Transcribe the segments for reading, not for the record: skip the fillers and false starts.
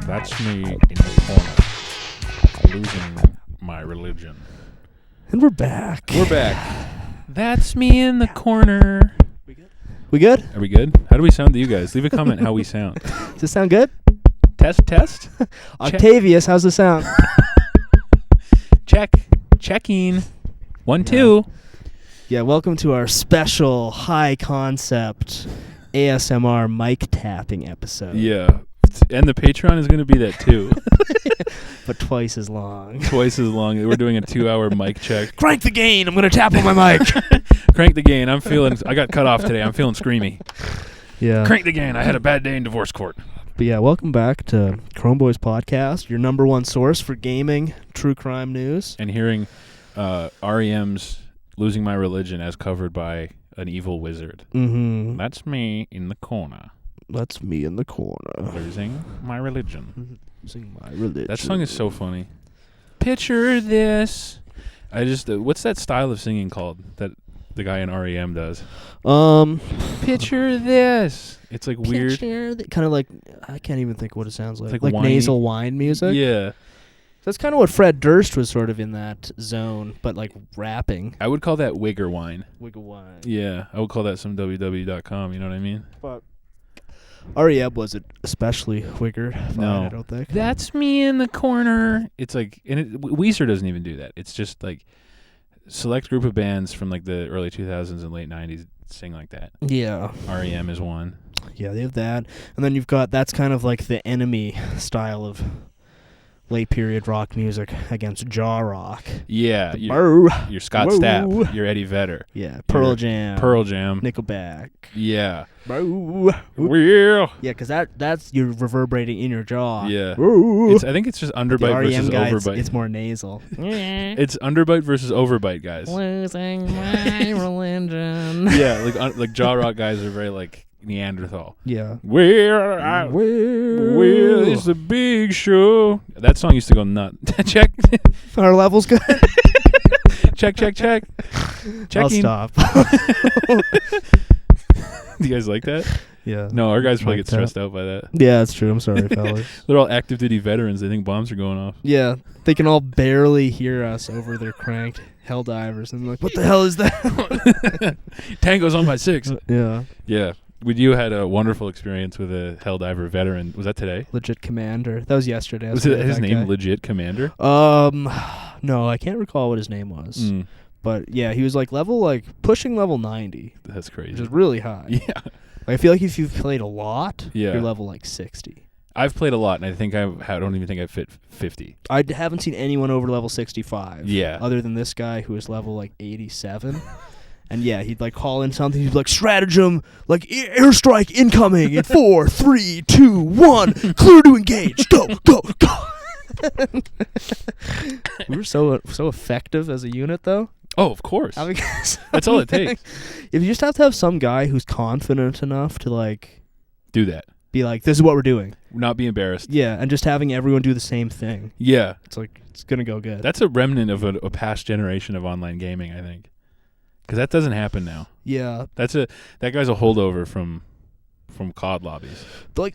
That's me in the corner, losing my religion. And we're back. We're back. That's me in the corner. We good? Are we good? How do we sound to you guys? Leave a comment how we sound. Does this sound good? Test. Octavius, how's the sound? Checking. 1, 2. Yeah, welcome to our special high concept ASMR mic tapping episode. Yeah. And the Patreon is going to be that too. But twice as long. Twice as long. We're doing a 2-hour mic check. Crank the gain. I'm going to tap on my mic. Crank the gain. I got cut off today. I'm feeling screamy. Yeah. Crank the gain. I had a bad day in divorce court. But yeah, welcome back to Jonboy's podcast, your number one source for gaming, true crime news. And hearing REM's Losing My Religion as covered by an evil wizard. Mm-hmm. That's me in the corner. That's me in the corner. Losing my religion. Losing my religion. That song is so funny. Picture this. What's that style of singing called that the guy in REM does? Picture this. It's like weird. Kind of like, I can't even think what it sounds like. It's like nasal whine music? Yeah. That's kind of what Fred Durst was sort of in that zone, but like rapping. I would call that wigger wine. Wiggle whine. Yeah, I would call that some www.com, you know what I mean? But REM wasn't especially wigger. No. I don't think. That's me in the corner. It's like, and Weezer doesn't even do that. It's just like select group of bands from like the early 2000s and late 90s sing like that. Yeah. REM is one. Yeah, they have that. And then you've got, that's kind of like the enemy style of late period rock music against jaw rock. Yeah. You're Scott Stapp. You're Eddie Vedder. Yeah. Pearl Jam. Nickelback. Yeah. Well. Yeah, because that's you're reverberating in your jaw. Yeah. I think it's just underbite versus guy, overbite. It's more nasal. It's underbite versus overbite, guys. Losing my religion. Yeah, like jaw rock guys are very like Neanderthal. Yeah. Well, it's a big show. That song used to go nut. Check. Our level's good. Check. Checking. I'll stop. Do you guys like that? Yeah. No, our guys probably get stressed out by that. Yeah, that's true. I'm sorry, fellas. They're all active duty veterans. They think bombs are going off. Yeah. They can all barely hear us over their cranked hell divers. And they're like, what the hell is that? Tango's on my 6. Yeah. Yeah. You had a wonderful experience with a Helldiver veteran. Was that today? Legit Commander. That was yesterday. Was it his name Legit Commander? No, I can't recall what his name was. But yeah, he was pushing level 90. That's crazy. Which is really high. Yeah. I feel like if you've played a lot, yeah, you're level 60. I've played a lot, and I don't even think I fit 50. I haven't seen anyone over level 65. Yeah. Other than this guy who is level 87. And yeah, he'd call in something. He'd be like, stratagem, airstrike incoming in 4, 3, 2, 1, clear to engage. Go. We were so effective as a unit, though. Oh, of course. That's all it takes. If you just have to have some guy who's confident enough to do that. Be like, this is what we're doing. Not be embarrassed. Yeah, and just having everyone do the same thing. Yeah. It's going to go good. That's a remnant of a past generation of online gaming, I think. Because that doesn't happen now. Yeah. That guy's a holdover from COD lobbies.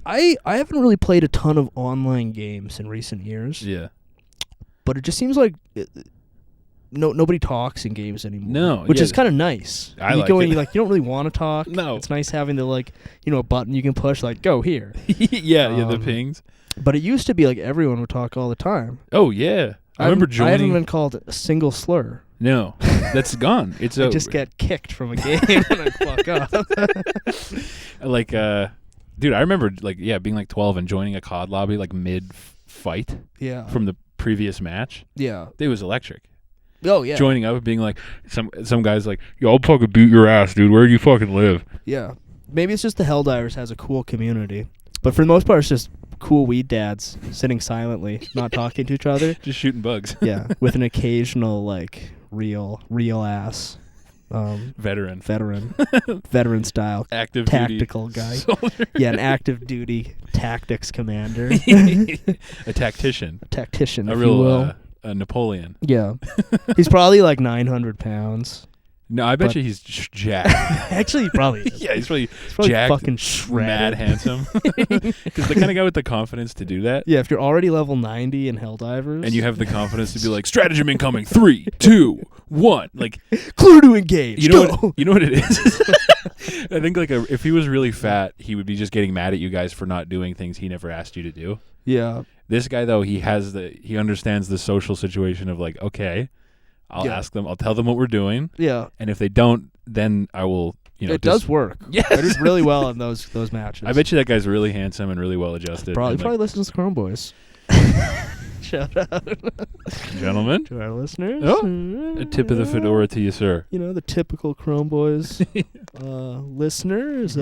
I haven't really played a ton of online games in recent years. Yeah. But it just seems like nobody talks in games anymore. No. Which is kind of nice. You don't really want to talk. No. It's nice having the a button you can push go here. yeah, the pings. But it used to be everyone would talk all the time. Oh yeah. I remember joining. I haven't been called a single slur. No, that's gone. It's I just get kicked from a game and I fuck up. Dude, I remember being 12 and joining a COD lobby mid fight. Yeah. From the previous match. Yeah. It was electric. Oh yeah. Joining up and being some guys yo, I'll fucking beat your ass, dude. Where do you fucking live? Yeah. Maybe it's just the Helldivers has a cool community, but for the most part, it's just cool weed dads sitting silently, not talking to each other, just shooting bugs. Yeah, with an occasional real ass veteran style active tactical duty guy. Soldier. Yeah, an active duty tactics commander. A tactician, a real will. a Napoleon. Yeah. He's probably 900 pounds. No, I bet But- you he's jacked. Actually, he probably is. Yeah, he's probably He's probably jacked, fucking shredded. mad handsome. Because the kind of guy with the confidence to do that, Yeah, if you're already level 90 in Helldivers. and you have the confidence to be like, stratagem incoming, 3, 2, 1. Like, Clue to engage. you know go. what? You know what it is. I think like if he was really fat, he would be just getting mad at you guys for not doing things he never asked you to do. Yeah. This guy though, he understands the social situation of like, okay, I'll Yeah. ask them, I'll tell them what we're doing, Yeah. and if they don't, then I will, It does work. Yes. I did really well in those matches. I bet you that guy's really handsome and really well adjusted. Probably, and, probably listens to Chrome Boys. Shout out gentlemen, to our listeners. a tip of the fedora to you, sir. You know, the typical Chrome Boys listeners.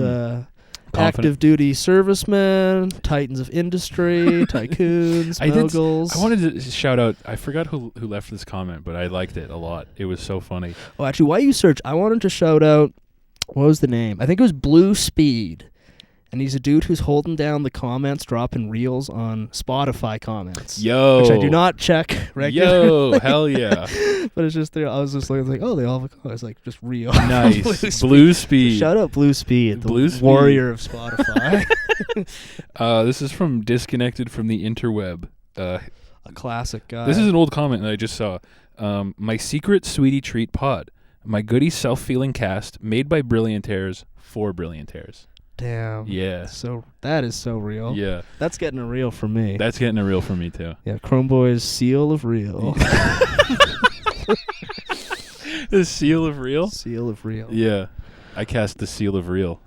Confident. Active duty servicemen, titans of industry, tycoons, moguls. I wanted to shout out. I forgot who left this comment, but I liked it a lot. It was so funny. Oh, actually, while you search, I wanted to shout out, what was the name? I think it was Blue Speed. And he's a dude who's holding down the comments, dropping reels on Spotify comments. Yo, Which I do not check regularly. Yo, hell yeah. But it's just there. I was just looking like, oh, they all have a comment. It's like just real. Nice. Blue Speed. Shout out Blue Speed, the Blue Speed. warrior of Spotify. This is from Disconnected from the Interweb. A classic guy. This is an old comment that I just saw. My secret sweetie treat pod. My goody self-feeling cast made by brilliantaires for brilliantaires. Damn. Yeah. So that is so real. Yeah. That's getting a reel for me. That's getting a reel for me too. Yeah, Chrome Boy's seal of real. The seal of real? Seal of real. Yeah. I cast the seal of real.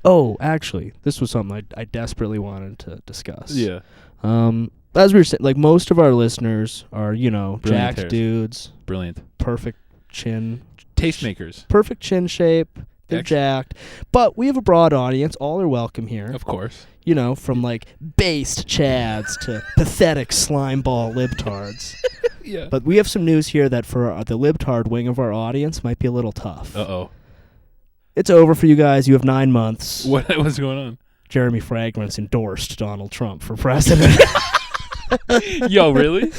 Oh, actually, this was something I desperately wanted to discuss. Yeah. As we were saying, like most of our listeners are, you know, Brilliant jacked hairs. dudes, Brilliant. perfect chin, Tastemakers. perfect chin shape. They're jacked. But we have a broad audience. All are welcome here. Of course. You know, from like based chads to pathetic slimeball libtards. Yeah. But we have some news here that for the libtard wing of our audience might be a little tough. Uh-oh. It's over for you guys. You have 9 months. What's going on? Jeremy Fragrance endorsed Donald Trump for president. Yo, really?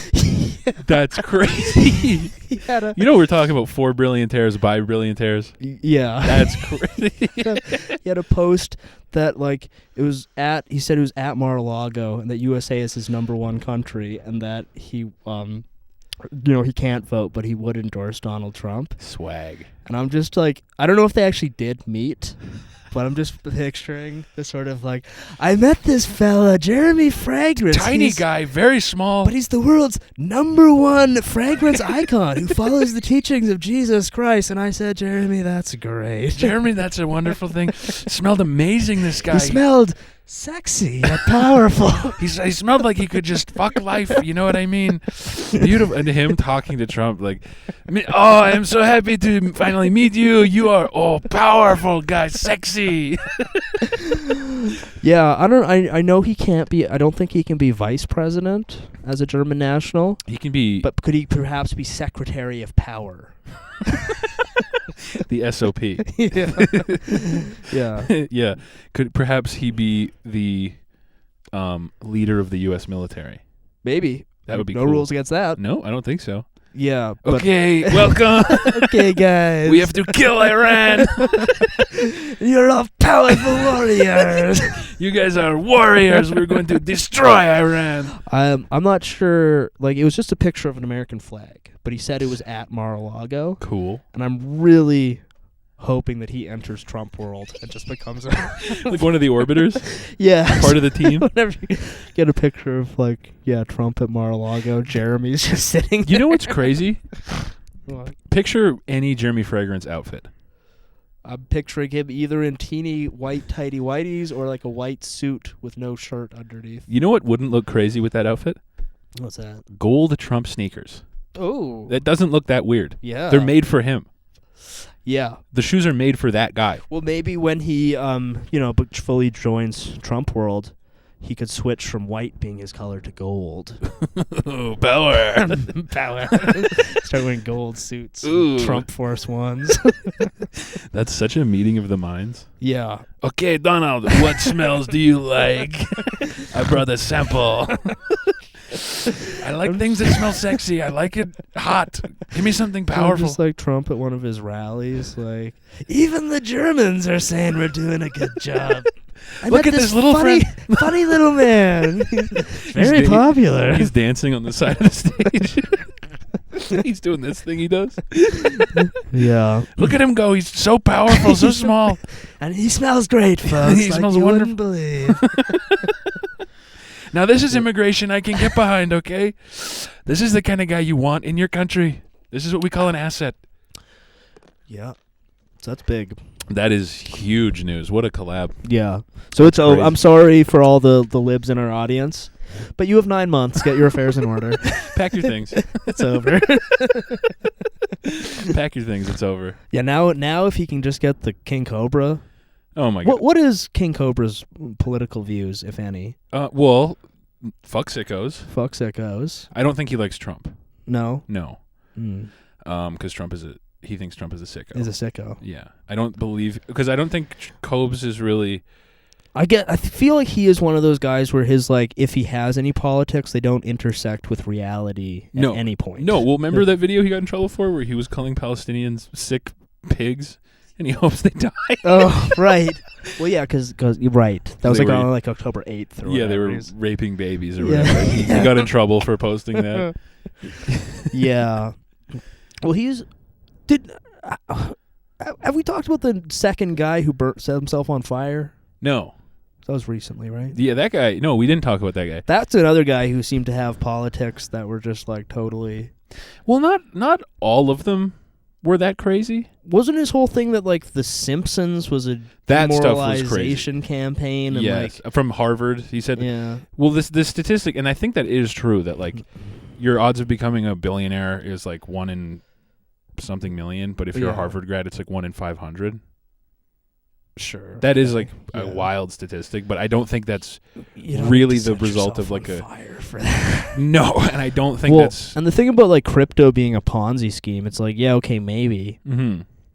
That's crazy. You know we're talking about 4 brilliantaires by brilliantaires? Yeah. That's crazy. He had a post that like he said it was at Mar-a-Lago and that USA is his #1 country and that he he can't vote but he would endorse Donald Trump. Swag. And I'm just like, I don't know if they actually did meet, but I'm just picturing the sort of like, I met this fella, Jeremy Fragrance. Tiny guy, very small. But he's the world's #1 fragrance icon who follows the teachings of Jesus Christ. And I said, Jeremy, that's great. Jeremy, that's a wonderful thing. Smelled amazing, this guy. He smelled sexy yet powerful. He smelled like he could just fuck life. You know what I mean? Beautiful. And him talking to Trump, like, I am so happy to finally meet you. You are powerful guy, sexy. Yeah, I know he can't be. I don't think he can be vice president as a German national. He can be, But could he perhaps be secretary of power? the SOP. Yeah. Yeah. Could perhaps he be the leader of the U.S. military? Maybe. That would be no cool. rules against that. No, I don't think so. Yeah. But Okay, welcome. okay, guys. We have to kill Iran. You're all powerful warriors. You guys are warriors. We're going to destroy Iran. I'm not sure. Like, it was just a picture of an American flag, but he said it was at Mar-a-Lago, Cool. and I'm really hoping that he enters Trump world and just becomes Like one of the orbiters, yeah, part of the team. Whenever you get a picture of Trump at Mar-a-Lago, Jeremy's just sitting there. You know what's crazy? What? Picture any Jeremy Fragrance outfit. I'm picturing him either in teeny white tighty whities or like a white suit with no shirt underneath. You know what wouldn't look crazy with that outfit? What's that? Gold Trump sneakers. Oh. That doesn't look that weird. Yeah. They're made for him. Yeah. The shoes are made for that guy. Well, maybe when he, but fully joins Trump world, he could switch from white being his color to gold. Power. Power. Start wearing gold suits. Ooh. Trump Force Ones. That's such a meeting of the minds. Yeah. Okay, Donald, what smells do you like? I brought a sample. I like things that smell sexy. I like it hot. Give me something powerful. Just like Trump at one of his rallies, like, even the Germans are saying we're doing a good job. Look at this little funny little man. He's very popular. He's dancing on the side of the stage. He's doing this thing he does. Yeah. Look at him go. He's so powerful, so small. And he smells great, folks. He smells you wonderful. wouldn't believe. Now, this is immigration I can get behind, okay? This is the kind of guy you want in your country. This is what we call an asset. Yeah. So that's big. That is huge news. What a collab. Yeah. So it's over. I'm sorry for all the libs in our audience, but you have 9 months. Get your affairs in order. Pack your things. It's over. Pack your things. It's over. Yeah. Now, if he can just get the King Cobra. Oh my God. What is King Cobra's political views, if any? Well, fuck sickos. Fuck sickos. I don't think he likes Trump. No. No. Because he thinks Trump is a sicko. Is a sicko. Yeah. I don't think Cobes is really. I feel like he is one of those guys where his, like, if he has any politics, they don't intersect with reality at any point. No. Well, remember that video he got in trouble for where he was calling Palestinians sick pigs? And he hopes they die. Oh, right. Well, yeah, because you're right. That was on like October 8th or whatever. Yeah, they were raping babies or whatever. He got in trouble for posting that. Yeah. Well, have we talked about the second guy who set himself on fire? No. That was recently, right? Yeah, that guy. No, we didn't talk about that guy. That's another guy who seemed to have politics that were just like totally. Well, not all of them were that crazy. Wasn't his whole thing that like The Simpsons was a demoralization campaign? And yes, from Harvard. He said. Yeah. Well, this statistic, and I think that is true, that like your odds of becoming a billionaire is like 1 in something million, but if you're a Harvard grad, it's like 1 in 500. Sure. That is like a wild statistic, but I don't think that's really the result of like a fire for that. No, and I don't think that's. And the thing about like crypto being a Ponzi scheme, it's like, yeah, okay, maybe,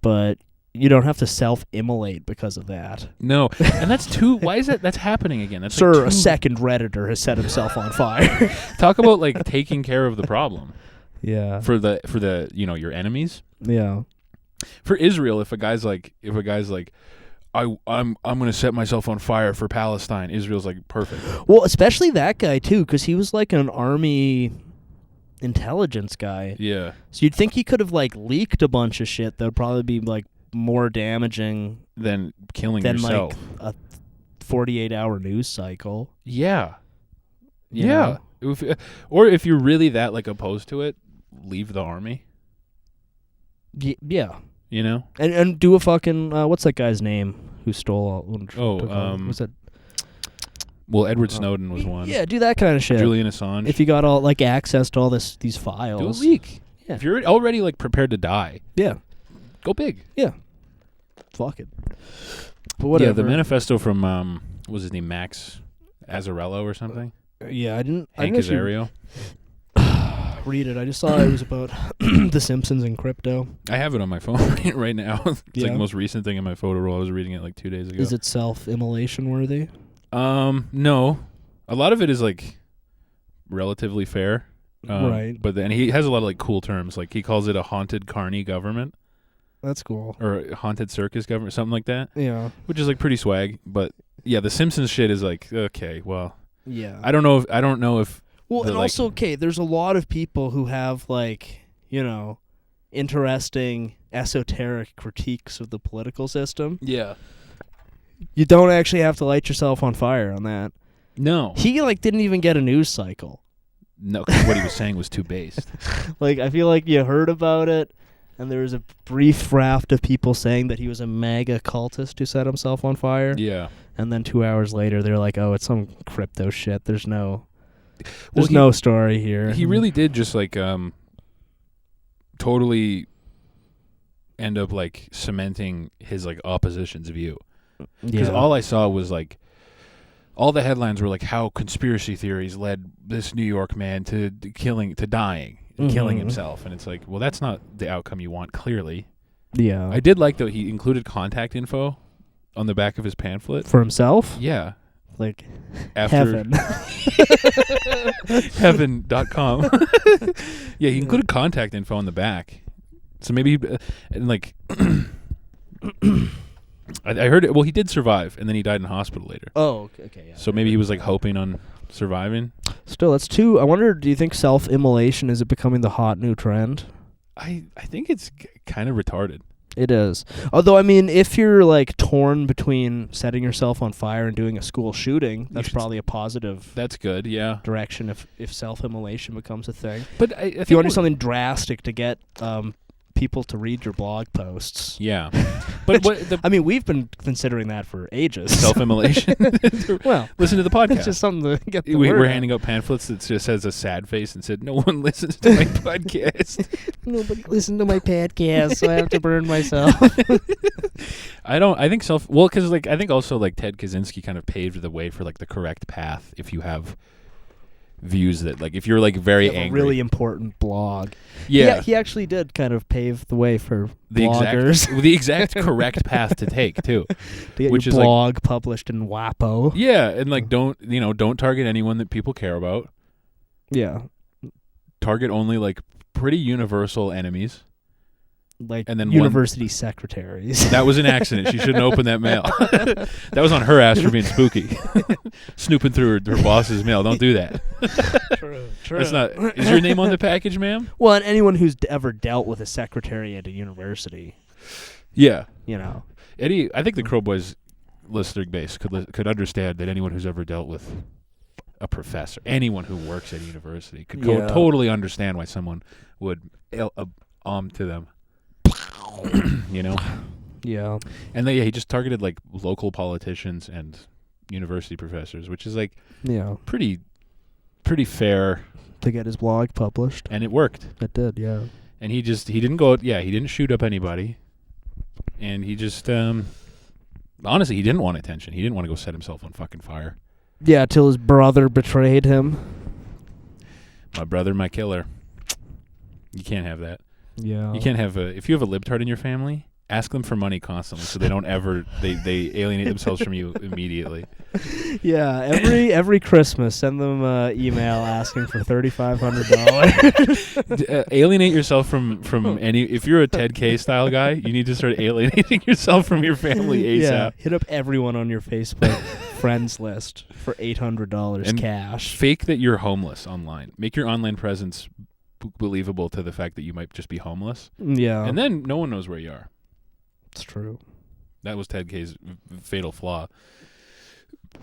but you don't have to self-immolate because of that. No, and that's too. Why is that? That's happening again. That's Sir, like a second Redditor has set himself on fire. Talk about like taking care of the problem. Yeah. For the your enemies. Yeah. For Israel, if a guy's like I'm going to set myself on fire for Palestine, Israel's like perfect. Well, especially that guy too, because he was like an army intelligence guy. Yeah. So you'd think he could have like leaked a bunch of shit that would probably be like more damaging than killing yourself. Like a 48-hour news cycle. Yeah. Yeah. Or if you're really that like opposed to it, leave the army. Yeah. You know? And do a fucking what's that guy's name who stole all what's that? Well, Edward Snowden was one. Yeah, do that kind of shit. Julian Assange. If you got all like access to all these files. Do a leak. Yeah. If you're already like prepared to die. Yeah. Go big. Yeah. Fuck it. But whatever. Yeah, the manifesto from what was his name, Max Azzarello or something? Yeah, I didn't Azario. Read it. I just saw it was about The Simpsons and crypto. I have it on my phone right now. It's like the most recent thing in my photo roll. I was reading it like 2 days ago. Is it self-immolation worthy? No. A lot of it is like relatively fair. Right. But then he has a lot of like cool terms. Like he calls it a haunted carny government. That's cool. Or a haunted circus government, something like that. Yeah. Which is like pretty swag. But yeah, the Simpsons shit is like, okay, well. Yeah. I don't know if well, and also, okay, there's a lot of people who have, like, interesting, esoteric critiques of the political system. Yeah. You don't actually have to light yourself on fire on that. No. He, like, didn't even get a news cycle. No, because what he was saying was too based. Like, I feel like you heard about it, and there was a brief raft of people saying that he was a mega cultist who set himself on fire. Yeah. And then 2 hours later, they're like, oh, it's some crypto shit. There's no story here. He really did just like totally end up like cementing his like opposition's view. Because all I saw was like all the headlines were like how conspiracy theories led this New York man to dying and killing himself, and it's like, well, that's not the outcome you want, clearly. Yeah. I did like though he included contact info on the back of his pamphlet for himself. Yeah. Like after heaven. Heaven.com. Yeah, he included contact info on the back. So maybe, and like, I heard it. Well, he did survive, and then he died in hospital later. Oh, okay, yeah. So maybe he was like hoping on surviving. Still, that's too. I wonder. Do you think self-immolation is it becoming the hot new trend? I think it's kind of retarded. It is. Although, I mean, if you're like torn between setting yourself on fire and doing a school shooting, that's probably a positive. That's good. Yeah. Direction if self-immolation becomes a thing. But if you want to do something drastic to get people to read your blog posts. Yeah. But I mean, we've been considering that for ages. Self-immolation. Well, listen to the podcast. It's just something to get the We're word handing out pamphlets that just has a sad face and said, "No one listens to my podcast." Nobody listens to my podcast, so I have to burn myself. I think because like I think also like Ted Kaczynski kind of paved the way for like the correct path if you have views that like if you're like very angry. A really important blog. Yeah, he actually did kind of pave the way for the bloggers. the exact correct path to take too. To get which your is blog published in WAPO. Yeah, and like don't target anyone that people care about. Yeah. Target only like pretty universal enemies. Like and then university secretaries. That was an accident. She shouldn't open that mail. That was on her ass for being spooky. Snooping through her boss's mail. Don't do that. True. That's not. Is your name on the package, ma'am? Well, and anyone who's ever dealt with a secretary at a university. Yeah. You know. Eddie, I think the Crow Boys listener base could understand that anyone who's ever dealt with a professor, anyone who works at a university, could totally understand why someone would to them. You know? Yeah. And he just targeted like local politicians and university professors, which is like pretty fair to get his blog published. And it worked. It did, yeah. And he didn't shoot up anybody. And he just honestly, he didn't want attention. He didn't want to go set himself on fucking fire. Yeah, till his brother betrayed him. My brother, my killer. You can't have that. Yeah. You can't have if you have a libtard in your family, ask them for money constantly so they don't ever they alienate themselves from you immediately. Yeah, every Christmas send them an email asking for $3,500. Alienate yourself from any. If you're a Ted K style guy, you need to start alienating yourself from your family ASAP. Yeah, hit up everyone on your Facebook friends list for $800 cash. Fake that you're homeless online. Make your online presence believable to the fact that you might just be homeless. Yeah. And then no one knows where you are. It's true. That was Ted K's fatal flaw.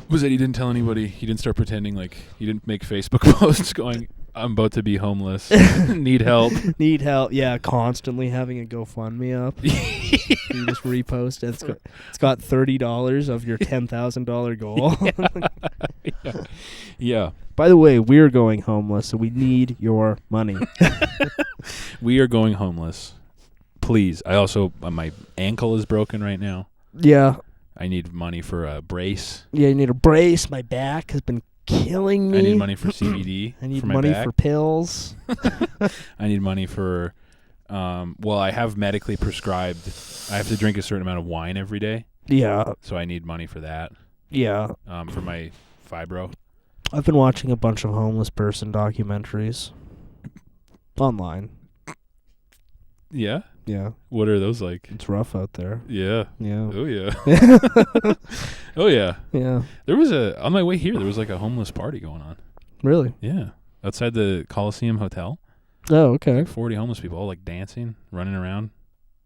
Was that he didn't tell anybody. He didn't start pretending like he didn't make Facebook posts going, "I'm about to be homeless. Need help." Need help. Yeah, constantly having a GoFundMe up. You just repost it. It's got $30 of your $10,000 goal. Yeah. By the way, we're going homeless, so we need your money. We are going homeless. Please. I also my ankle is broken right now. Yeah. I need money for a brace. Yeah, you need a brace. My back has been killing me. I need money for CBD. I need for my money back. for pills. I need money for I have medically prescribed. I have to drink a certain amount of wine every day. Yeah. So I need money for that. Yeah. For my fibro. I've been watching a bunch of homeless person documentaries online. Yeah? Yeah. What are those like? It's rough out there. Yeah. Yeah. Oh, yeah. Oh, yeah. Yeah. There was on my way here, there was like a homeless party going on. Really? Yeah. Outside the Coliseum Hotel. Oh, okay. Like 40 homeless people all like dancing, running around,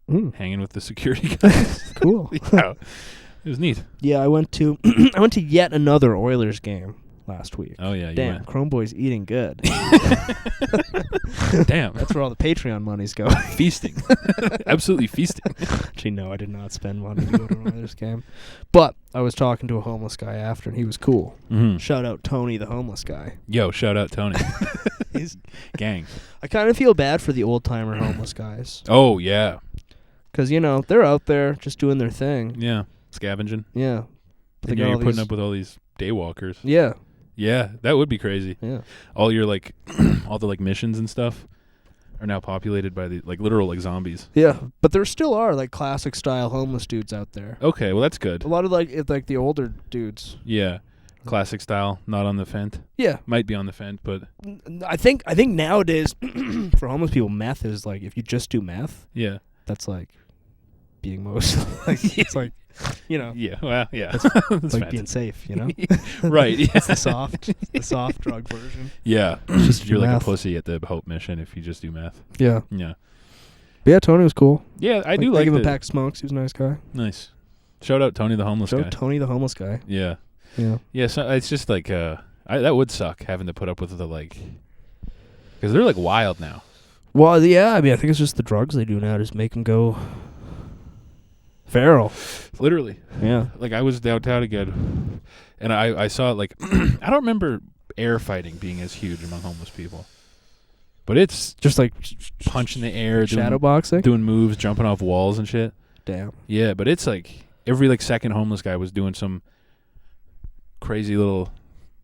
hanging with the security guys. Cool. Yeah. It was neat. Yeah, I went to yet another Oilers game last week. Oh, yeah. Damn, Chromeboy's eating good. Damn. That's where all the Patreon money's go. Feasting. Absolutely feasting. Actually, no, I did not spend money to go to an Oilers game. But I was talking to a homeless guy after, and he was cool. Mm-hmm. Shout out Tony, the homeless guy. Yo, shout out Tony. He's gang. I kind of feel bad for the old-timer homeless guys. Oh, yeah. Because, they're out there just doing their thing. Yeah. Scavenging. Yeah. But you're putting up with all these daywalkers. Yeah. Yeah, that would be crazy. Yeah. All your all the missions and stuff are now populated by the literal zombies. Yeah, but there still are classic style homeless dudes out there. Okay, well that's good. A lot of the older dudes. Yeah. Classic style, not on the fent. Yeah. Might be on the fent, but I think nowadays for homeless people, meth is like, if you just do meth, yeah. that's like being most like it's like, you know, Yeah, well, yeah. That's That's like fent. being safe, you know. Right. Yeah. It's the soft drug version. Yeah. Just You're like meth. a pussy at the Hope Mission if you just do meth. Yeah. Yeah. But yeah, Tony was cool. Yeah, I do like give him a the- pack of smokes. He was a nice guy. Nice. Shout out Tony the homeless Show guy. Tony the homeless guy. Yeah. Yeah. Yeah, so it's just like that would suck having to put up with the like, because they're like wild now. Well, yeah. I mean, I think it's just the drugs they do now just make them go feral. Literally. Yeah. Like I was downtown again, and I saw like I don't remember air fighting being as huge among homeless people, but it's Just like punching the air, shadow boxing. doing moves, jumping off walls and shit. Damn. Yeah, but it's like every like second homeless guy was doing some crazy little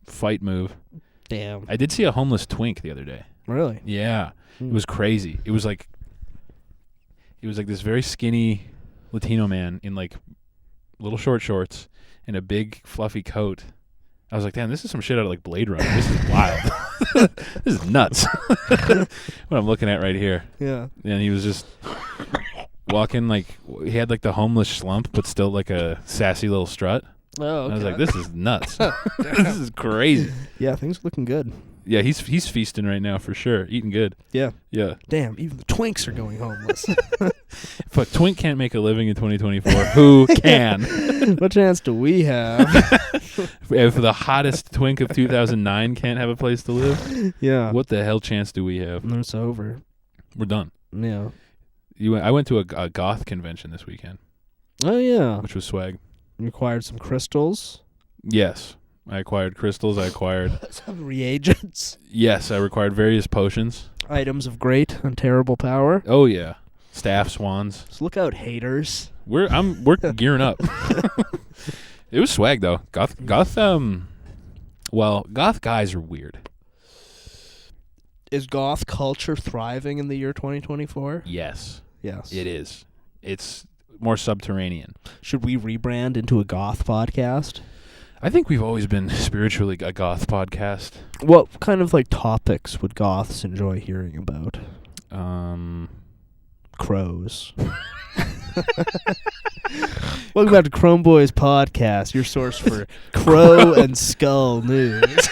fight move. Damn. I did see a homeless twink the other day. Really? Yeah, it was crazy. It was like this very skinny Latino man in like little short shorts and a big fluffy coat. I was like, damn, this is some shit out of like Blade Runner. This is wild. This is nuts. What I'm looking at right here. Yeah. And he was just walking like he had like the homeless slump, but still like a sassy little strut. Oh, okay. And I was like, this is nuts. This is crazy. Yeah, things are looking good. Yeah, he's feasting right now for sure, eating good. Yeah. Yeah. Damn, even the twinks are going homeless. If a twink can't make a living in 2024, who can? What chance do we have? If the hottest twink of 2009 can't have a place to live, Yeah. what the hell chance do we have? And it's over. We're done. Yeah. I went to a goth convention this weekend, Oh, yeah. which was swag. You acquired some crystals. Yes. I acquired crystals. I acquired... Some reagents. Yes, I acquired various potions. Items of great and terrible power. Oh, yeah. Staff swans. So look out, haters. We're gearing up. It was swag, though. Goth guys are weird. Is goth culture thriving in the year 2024? Yes, Yes. it is. It's more subterranean. Should we rebrand into a goth podcast? I think we've always been spiritually a goth podcast. What kind of like topics would goths enjoy hearing about? Crows. Welcome back to Chrome Boys Podcast, your source for crow and skull news.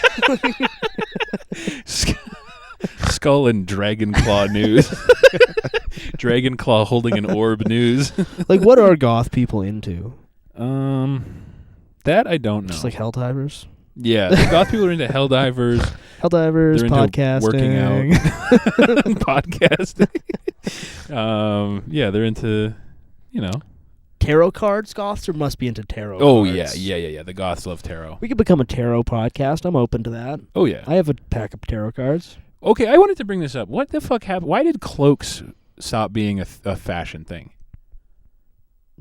Skull and dragon claw news. Dragon claw holding an orb news. Like, what are goth people into? That I don't know. Just like Helldivers? Yeah, the goth people are into Helldivers. Helldivers, They're into podcasting. working out. Podcasting. Yeah, they're into, Tarot cards? Goths or must be into tarot Oh, cards? yeah. The goths love tarot. We could become a tarot podcast. I'm open to that. Oh, yeah. I have a pack of tarot cards. Okay, I wanted to bring this up. What the fuck happened? Why did cloaks stop being a fashion thing?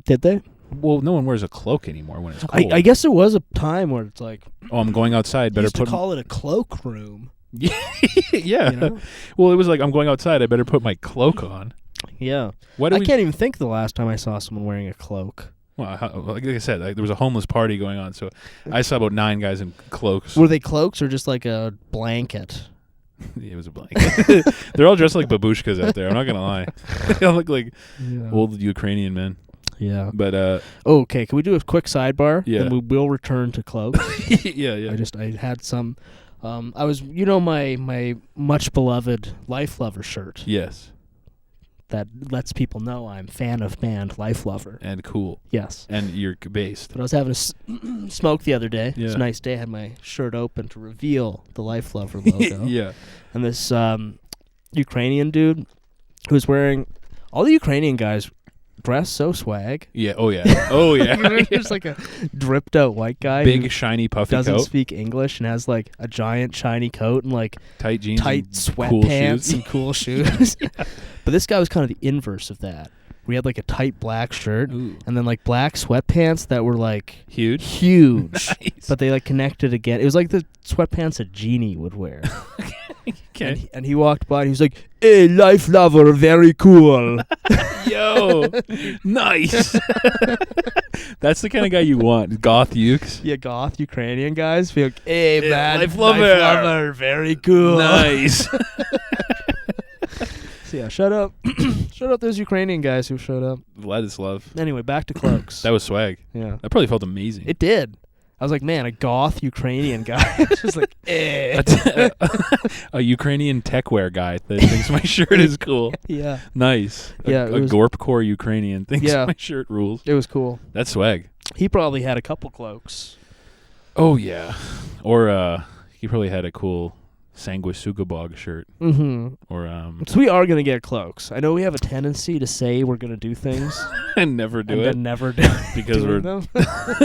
Did they? Well, no one wears a cloak anymore when it's cold. I guess there was a time where it's like, Oh, I'm going outside. you Better used to put. call it a cloak room. Yeah. You know? Well, it was like I'm going outside. I better put my cloak on. Yeah. Why do I we? can't even think the last time I saw someone wearing a cloak. Well, like I said, there was a homeless party going on, so I saw about 9 guys in cloaks. Were they cloaks or just like a blanket? It was a blanket. They're all dressed like babushkas out there. I'm not gonna lie. They all look like old Ukrainian men. Yeah. But Okay, can we do a quick sidebar? Yeah. And we will return to cloaks. yeah. I had some. I was, my much beloved Life Lover shirt Yes. that lets people know I'm fan of band Life Lover. And cool. Yes. And you're based. But I was having a smoke the other day. It was Yeah. a nice day. I had my shirt open to reveal the Life Lover logo. Yeah. And this Ukrainian dude who was wearing, all the Ukrainian guys dress so swag. Yeah. Oh yeah. Oh yeah. Just like a dripped out white guy Big who shiny puffy doesn't coat. speak English and has like a giant shiny coat and like Tight jeans. tight and cool sweatpants shoes. and cool shoes. But this guy was kind of the inverse of that. We had like a tight black shirt Ooh. and then like black sweatpants that were like Huge. huge. Nice. But they like connected again. It was like the sweatpants a genie would wear. Okay. And he walked by and he was like, "Hey, life lover, very cool." Yo, nice. That's the kind of guy you want. Goth ukes. Yeah, goth Ukrainian guys be like, "Hey, Yeah, man, life lover. very cool." Nice. So yeah, shut up. Shut up those Ukrainian guys who showed up. Vladislav. Anyway, back to cloaks. That was swag. Yeah. That probably felt amazing. It did. I was like, man, a goth Ukrainian guy. Just like, eh. A Ukrainian techwear guy that thinks my shirt is cool. Yeah. Nice. Yeah, A Gorpcore Ukrainian thinks Yeah. my shirt rules. It was cool. That's swag. He probably had a couple cloaks. Oh, yeah. Or he probably had a cool Sanguisugabog shirt. Mm-hmm. Or So we are going to get cloaks. I know we have a tendency to say we're going to do things. and never do and it. then never do Because doing we're them.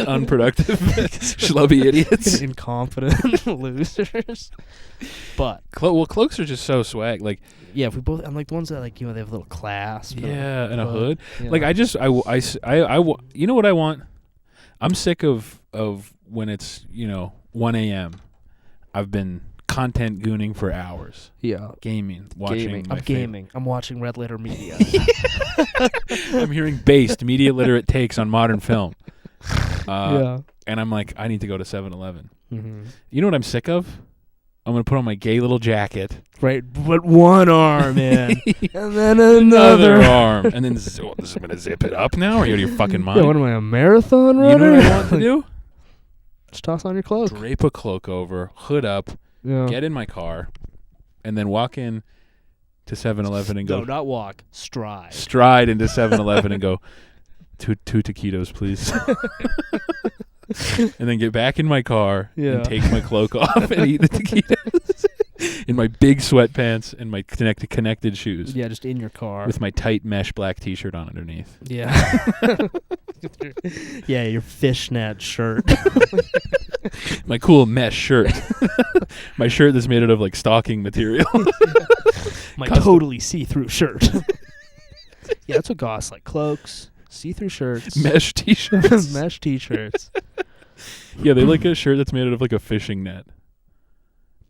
unproductive, schlubby idiots. Incompetent losers. But Cloaks are just so swag. Like, yeah, if we both, and like the ones that like, they have a little clasp. yeah, and a hood. hood. Yeah. Like, you know what I want? I'm sick of when it's 1 a.m. I've been content gooning for hours. Yeah. Watching. I'm gaming. I'm watching Red Letter Media. I'm hearing based media literate takes on modern film. Yeah. And I'm like, I need to go to 7-Eleven. Mm-hmm. You know what I'm sick of? I'm going to put on my gay little jacket. Right, but one arm in, and then another arm. And then I'm going to zip it up now? Are you out of your fucking mind? Yeah, what am I, a marathon You runner? know what I want to do? Just toss on your cloak. Drape a cloak over, hood up, Yeah. get in my car, and then walk in to 7-Eleven and go. No, not walk. Stride. Stride into 7-Eleven and go, two taquitos, please. And then get back in my car and take my cloak off and eat the taquitos in my big sweatpants and my connected shoes. Yeah, just in your car. With my tight mesh black T-shirt on underneath. Yeah. Yeah, your fishnet shirt. My cool mesh shirt. My shirt that's made out of like stocking material. My Custom. totally see-through shirt. Yeah, that's what goths like. Cloaks, see-through shirts. Mesh T-shirts. Mesh T-shirts. Yeah, they like a shirt that's made out of like a fishing net.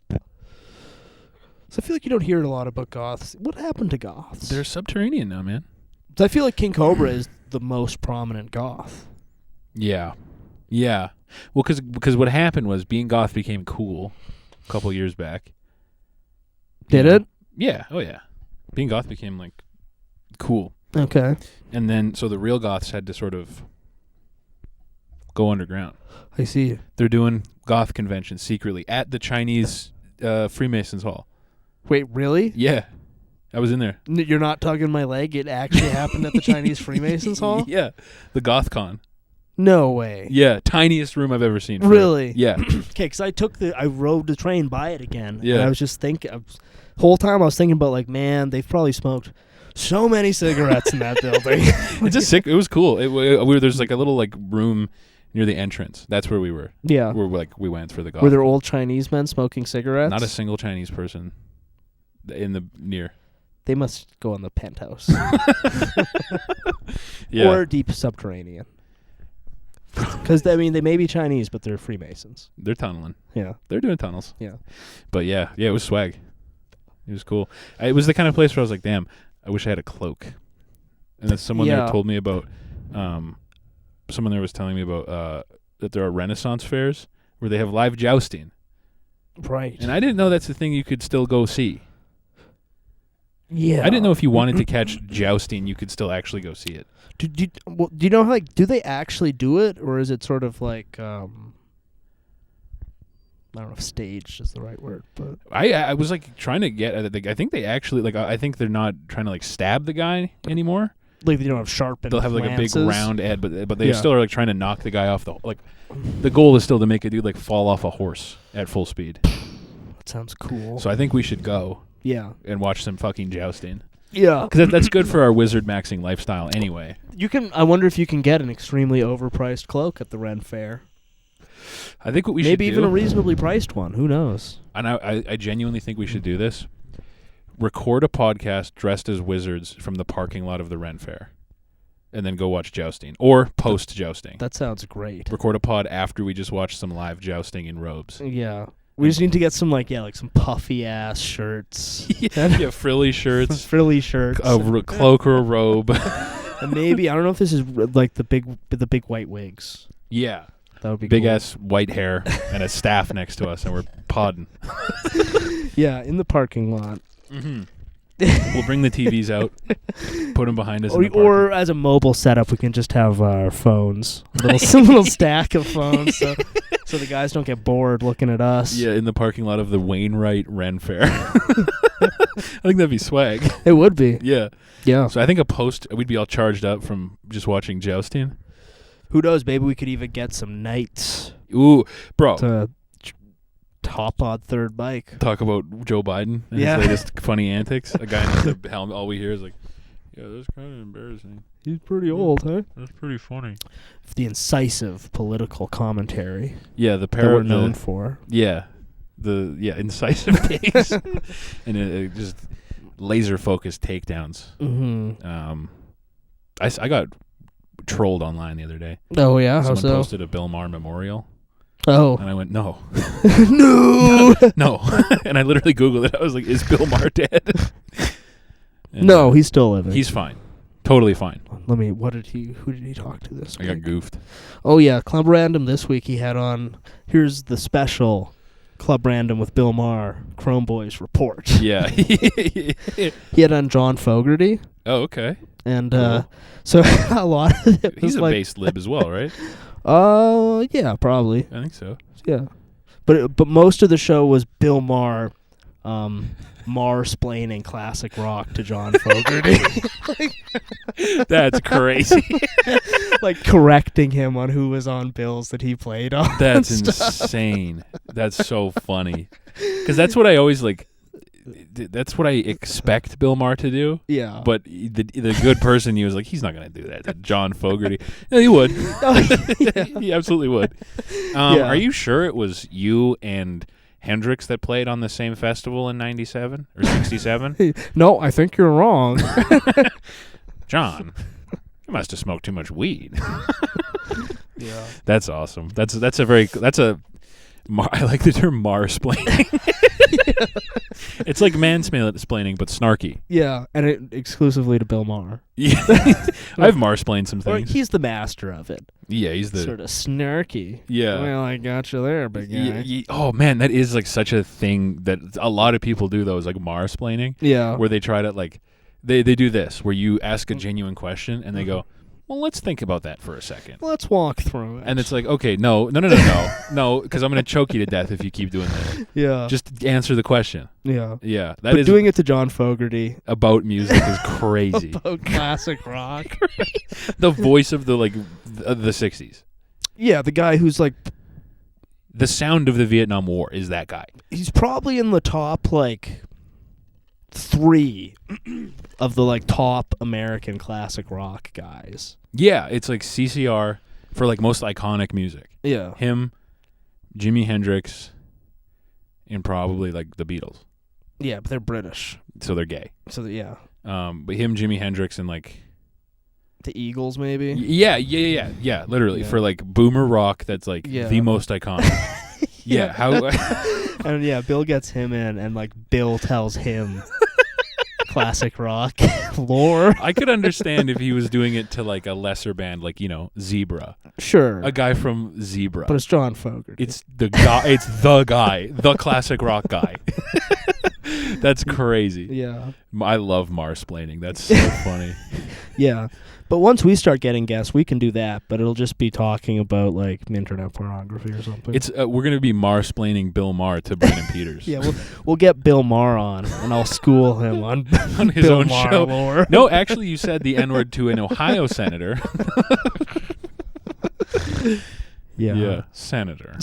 So I feel like you don't hear a lot about goths. What happened to goths? They're subterranean now, man. So I feel like King Cobra is the most prominent goth. Yeah. Yeah. Well, because what happened was being goth became cool a couple years back. Did it? Yeah. Oh, yeah. Being goth became, like, cool. Okay. And then, so the real goths had to sort of go underground. I see. They're doing goth conventions secretly at the Chinese Freemasons Hall. Wait, really? Yeah. I was in there. You're not tugging my leg? It actually happened at the Chinese Freemasons Hall? Yeah. The GothCon. No way. Yeah. Tiniest room I've ever seen. Really? Yeah. Okay, because I rode the train by it again. Yeah. And I was just thinking, whole time I was thinking about, like, man, they've probably smoked so many cigarettes in that building. It's just sick. It was cool. There's like a little like room near the entrance. That's where we were. Yeah. We went for the goth. Were there old Chinese men smoking cigarettes? Not a single Chinese person in the near. They must go on the penthouse. Yeah. Or deep subterranean. Because, I mean, they may be Chinese, but they're Freemasons. They're tunneling. Yeah. They're doing tunnels. Yeah. But yeah, it was swag. It was cool. It was the kind of place where I was like, damn, I wish I had a cloak. And then someone there told me about, someone there was telling me about that there are Renaissance fairs where they have live jousting. Right. And I didn't know that's the thing you could still go see. Yeah. I didn't know if you wanted to catch jousting, you could still actually go see it. Do you know, like, do they actually do it, or is it sort of like, I don't know if staged is the right word, but I was like trying to get at it. I think they actually like. I think they're not trying to like stab the guy anymore. like they don't have sharpened. They'll have like lances. a big round head, but they still are like trying to knock the guy off the like. The goal is still to make a dude like fall off a horse at full speed. That sounds cool. So I think we should go. Yeah. And watch some fucking jousting. Yeah. Because that's good for our wizard maxing lifestyle anyway. You can. I wonder if you can get an extremely overpriced cloak at the Ren Fair. I think what we should maybe do, even a reasonably priced one. Who knows? And I genuinely think we should do this. Record a podcast dressed as wizards from the parking lot of the Ren Fair. And then go watch jousting. Or post jousting. That sounds great. Record a pod after we just watched some live jousting in robes. Yeah. We just need to get some like some puffy ass shirts. Yeah, frilly shirts, frilly shirts, a cloak or a robe, and maybe I don't know if this is like the big white wigs. Yeah, that would be big cool. ass white hair and a staff next to us, and we're podding. Yeah, in the parking lot. Mm-hmm. We'll bring the TVs out, put them behind us. Or as a mobile setup, we can just have our phones, little stack of phones, so the guys don't get bored looking at us. Yeah, in the parking lot of the Wainwright Ren Fair. I think that'd be swag. It would be. Yeah. Yeah. So I think we'd be all charged up from just watching jousting. Who knows? Maybe we could even get some knights. Ooh, bro. To hop on third bike. Talk about Joe Biden and his latest funny antics. A guy needs a helmet. All we hear is like, yeah, that's kind of embarrassing. He's pretty old, huh? That's pretty funny. The incisive political commentary. Yeah, that we're known for. Yeah. Incisive takes. And it just laser focused takedowns. Mm-hmm. I got trolled online the other day. Oh yeah, someone how so? Posted a Bill Maher memorial. Oh. And I went, no. No. No. And I literally Googled it. I was like, is Bill Maher dead? No, he's still living. He's fine. Totally fine. Who did he talk to this week? I got goofed. Oh yeah, Club Random this week he had on, here's the special Club Random with Bill Maher, Chrome Boys report. Yeah. He had on John Fogerty. Oh, okay. And so a lot of it was he's a base lib as well, right? Yeah, probably. I think so. Yeah. But most of the show was Bill Maher Maher-splaining classic rock to John Fogerty. That's crazy. Like correcting him on who was on bills that he played on. That's insane. That's so funny. Because that's what I always like. That's what I expect Bill Maher to do. Yeah. But the good person, he was like, he's not going to do that to John Fogerty. No, he would. Yeah. He absolutely would. Are you sure it was you and Hendrix that played on the same festival in 97 or 67? No, I think you're wrong. John, you must have smoked too much weed. Yeah. That's awesome. I like the term Maher-splaining. Yeah. It's like mansplaining, but snarky. Yeah, and it exclusively to Bill Maher. Yeah. I've Maher-splained some things. He's the master of it. Yeah, he's the sort of snarky. Yeah. Well, I got you there, big guy. Oh man, that is like such a thing that a lot of people do though, is like Maher-splaining. Yeah. Where they try to like they do this where you ask a genuine question and they go, well, let's think about that for a second. Let's walk through it. And it's like, okay, no, because I'm going to choke you to death if you keep doing that. Yeah. Just answer the question. Yeah. Yeah. But doing it to John Fogerty. About music is crazy. About classic rock. The voice of the 60s. Yeah, the guy who's like... The sound of the Vietnam War is that guy. He's probably in the top, 3 of the top American classic rock guys. Yeah, it's like CCR for most iconic music. Yeah. Him, Jimi Hendrix, and probably the Beatles. Yeah, but they're British. So they're gay. So yeah. But him, Jimi Hendrix, and the Eagles maybe? Yeah, literally. Yeah. For boomer rock that's the most iconic. Yeah, how and yeah, Bill gets him in and Bill tells him classic rock lore. I could understand if he was doing it to a lesser band Zebra. Sure. A guy from Zebra. But it's John Fogerty. It's the guy, the classic rock guy. That's crazy. Yeah. I love Maher-splaining. That's so funny. Yeah. But once we start getting guests, we can do that, but it'll just be talking about internet pornography or something. It's we're going to be Maher-splaining Bill Maher to Brandon Peters. Yeah, we'll get Bill Maher on, and I'll school him on his Bill own Maher show. lore. No, actually, you said the N-word to an Ohio senator. Yeah. Senator.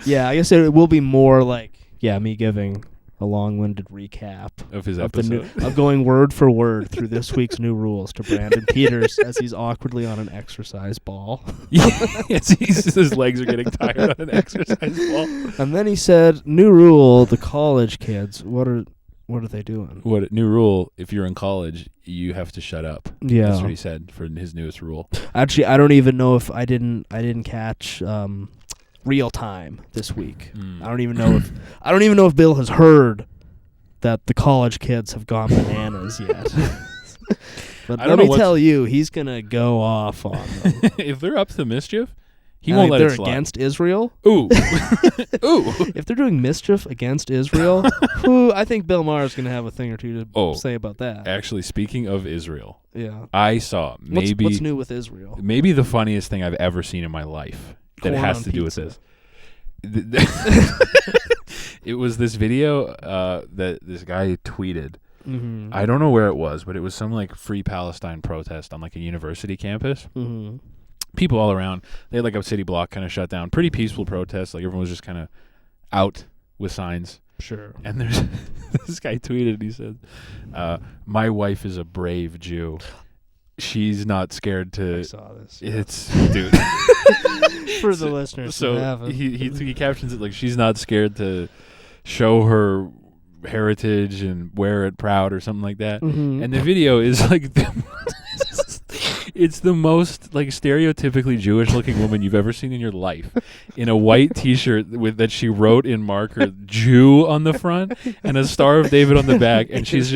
Yeah, I guess it will be more me giving a long-winded recap of his episode. Of going word for word through this week's new rules to Brandon Peters as he's awkwardly on an exercise ball. Yes, his legs are getting tired on an exercise ball. And then he said, "New rule: the college kids. What are they doing? New rule? If you're in college, you have to shut up." Yeah, that's what he said for his newest rule. Actually, I don't even know if I didn't catch real time this week. I don't even know if Bill has heard that the college kids have gone bananas yet. But let me tell you, he's gonna go off on them. If they're up to mischief, he won't let it slide. They're against Israel. Ooh. If they're doing mischief against Israel, I think Bill Maher is gonna have a thing or two to say about that. Actually, speaking of Israel, yeah, I saw maybe what's new with Israel. Maybe the funniest thing I've ever seen in my life that has to do with this. It was this video that this guy tweeted. Mm-hmm. I don't know where it was, but it was some like Free Palestine protest on like a university campus. Mm-hmm. People all around. They had like a city block kind of shut down. Pretty peaceful protest. Like everyone was just kind of out with signs. Sure. And there's this guy tweeted. He said, "My wife is a brave Jew. She's not scared to." I saw this. It's dude. For the listeners, so he captions it like she's not scared to show her heritage and wear it proud or something like that. Mm-hmm. And the video is like it's the most like stereotypically Jewish looking woman you've ever seen in your life, in a white t-shirt with that she wrote in marker Jew on the front and a Star of David on the back, and she's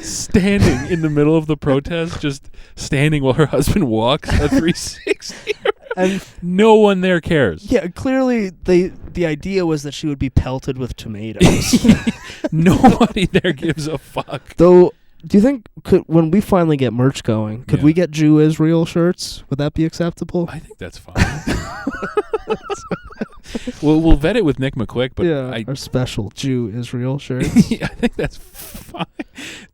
standing in the middle of the protest, just standing while her husband walks a 360. And no one there cares. Yeah, clearly the idea was that she would be pelted with tomatoes. Nobody there gives a fuck. Though, do you think when we finally get merch going, could we get Jew Israel shirts? Would that be acceptable? I think that's fine. We'll vet it with Nick McQuick, but our special Jew Israel shirts. I think that's fine.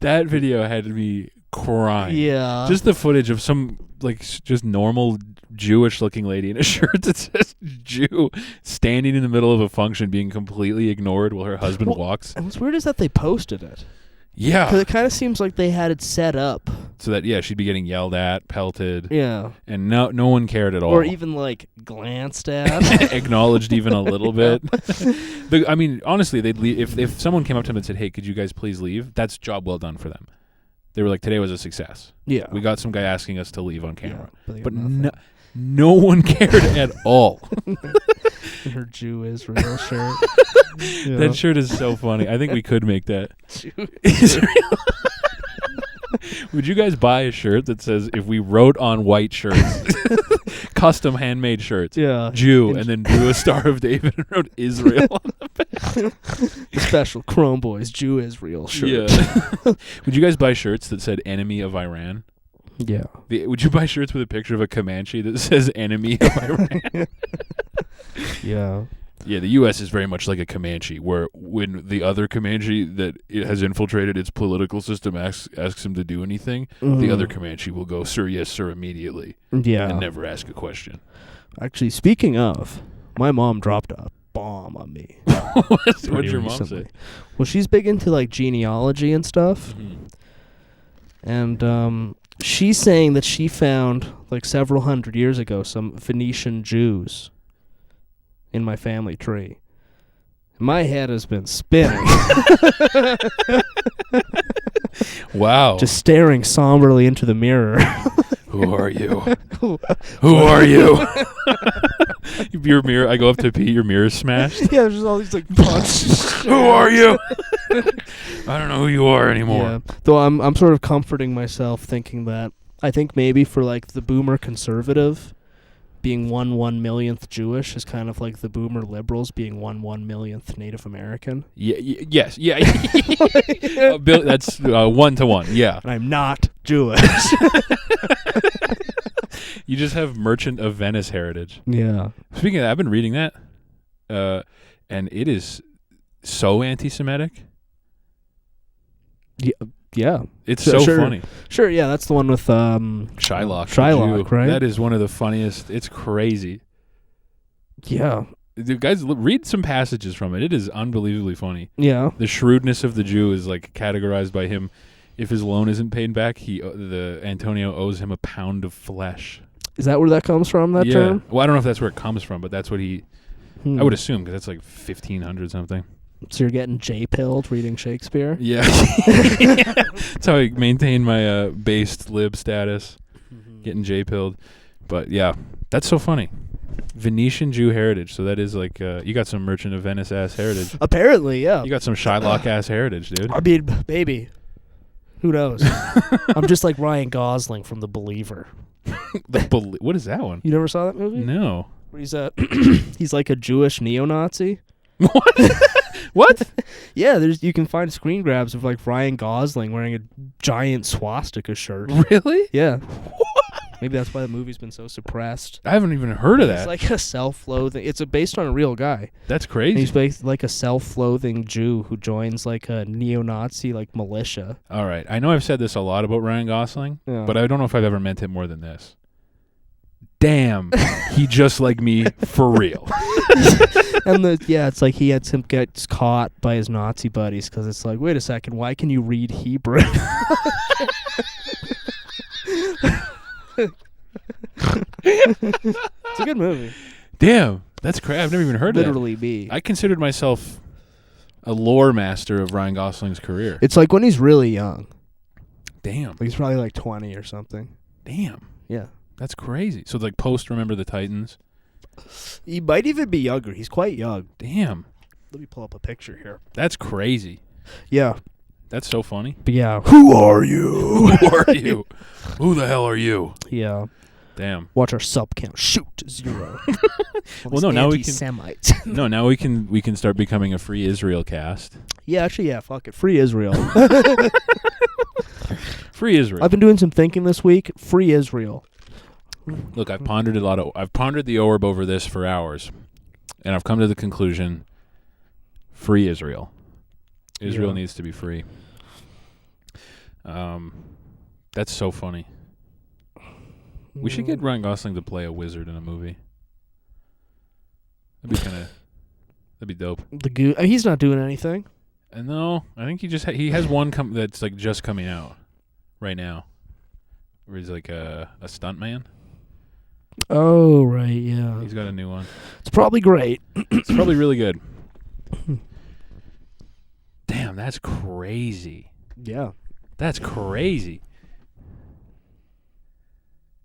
That video had me crying. Yeah, just the footage of some like just normal Jewish-looking lady in a shirt that says Jew standing in the middle of a function, being completely ignored while her husband walks. And what's weird is that they posted it. Yeah, because it kind of seems like they had it set up so that she'd be getting yelled at, pelted. Yeah, and no one cared at all, or even like glanced at, acknowledged even a little bit. I mean, honestly, they'd leave if someone came up to them and said, "Hey, could you guys please leave?" That's job well done for them. They were like, "Today was a success. Yeah, we got some guy asking us to leave on camera, but no one cared at all." In her Jew Israel shirt. Yeah. That shirt is so funny. I think we could make that. Jew Israel. Would you guys buy a shirt that says, if we wrote on white shirts, custom handmade shirts, Jew, and then drew a Star of David and wrote Israel on the back? The special Chrome Boys Jew Israel shirt. Yeah. Would you guys buy shirts that said enemy of Iran? Yeah. Would you buy shirts with a picture of a Comanche that says enemy of Iran? Yeah. Yeah, the U.S. is very much like a Comanche, where when the other Comanche that it has infiltrated its political system asks him to do anything, the other Comanche will go, "Sir, yes, sir," immediately. Yeah. And never ask a question. Actually, speaking of, my mom dropped a bomb on me. What did your mom say? Well, she's big into like genealogy and stuff. Mm-hmm. And she's saying that she found like several hundred years ago some Phoenician Jews in my family tree. My head has been spinning. Wow. Just staring somberly into the mirror. Who are you? Who are you? Your mirror, I go up to pee, your mirror's smashed. Yeah, there's all these like punches. Who are you? I don't know who you are anymore. Yeah. Though I'm sort of comforting myself thinking that I think maybe for like the boomer conservative, being 1/1,000,000th Jewish is kind of like the boomer liberals being 1/1,000,000th Native American. Yeah, yes, yeah. Bill, that's 1-to-1. Yeah, and I'm not Jewish. You just have Merchant of Venice heritage. Yeah. Speaking of that, I've been reading that, and it is so anti-Semitic. Yeah. It's so funny. Sure, yeah, that's the one with Shylock, right? That is one of the funniest. It's crazy. Yeah. The guys, read some passages from it. It is unbelievably funny. Yeah. The shrewdness of the Jew is like categorized by him. If his loan isn't paid back, Antonio owes him a pound of flesh. Is that where that comes from, that term? Well, I don't know if that's where it comes from, but that's what I would assume, because that's like 1,500 something. So you're getting J-pilled reading Shakespeare? Yeah. That's how I maintain my based lib status, getting J-pilled. But yeah, that's so funny. Venetian Jew heritage. So that is like you got some Merchant of Venice ass heritage. Apparently, yeah. You got some Shylock ass heritage, dude. I mean, baby, who knows? I'm just like Ryan Gosling from The Believer. What is that one? You never saw that movie? No. Where he's like a Jewish neo-Nazi. What? What? Yeah, you can find screen grabs of like Ryan Gosling wearing a giant swastika shirt. Really? Yeah. Maybe that's why the movie's been so suppressed. I haven't even heard of that. It's like a self-loathing. It's based on a real guy. That's crazy. And he's based like a self-loathing Jew who joins like a neo-Nazi like militia. All right. I know I've said this a lot about Ryan Gosling, but I don't know if I've ever meant it more than this. Damn, he just like me for real. And it's like he gets caught by his Nazi buddies because it's like, wait a second, why can you read Hebrew? It's a good movie. Damn, that's crazy. I've never even heard Literally of that. me. I considered myself a lore master of Ryan Gosling's career. It's like when he's really young. Damn. Like he's probably like 20 or something. Damn. Yeah. That's crazy. So like post Remember the Titans? He might even be younger. He's quite young. Damn. Let me pull up a picture here. That's crazy. Yeah. That's so funny. But yeah. Who are you? Who are you? Who the hell are you? Yeah. Damn. Watch our sub count shoot to 0. Well, no, now we can. Semite. No, now we can start becoming a Free Israel cast. Yeah, actually, yeah. Fuck it. Free Israel. Free Israel. I've been doing some thinking this week. Free Israel. Look, I've pondered the orb over this for hours, and I've come to the conclusion: free Israel. Israel needs to be free. That's so funny. We should get Ryan Gosling to play a wizard in a movie. That'd be dope. He's not doing anything. No, I think he has one that's like just coming out right now, where he's like a stuntman. Oh right, yeah. He's got a new one. It's probably great. It's probably really good. Damn, that's crazy. Yeah. That's crazy.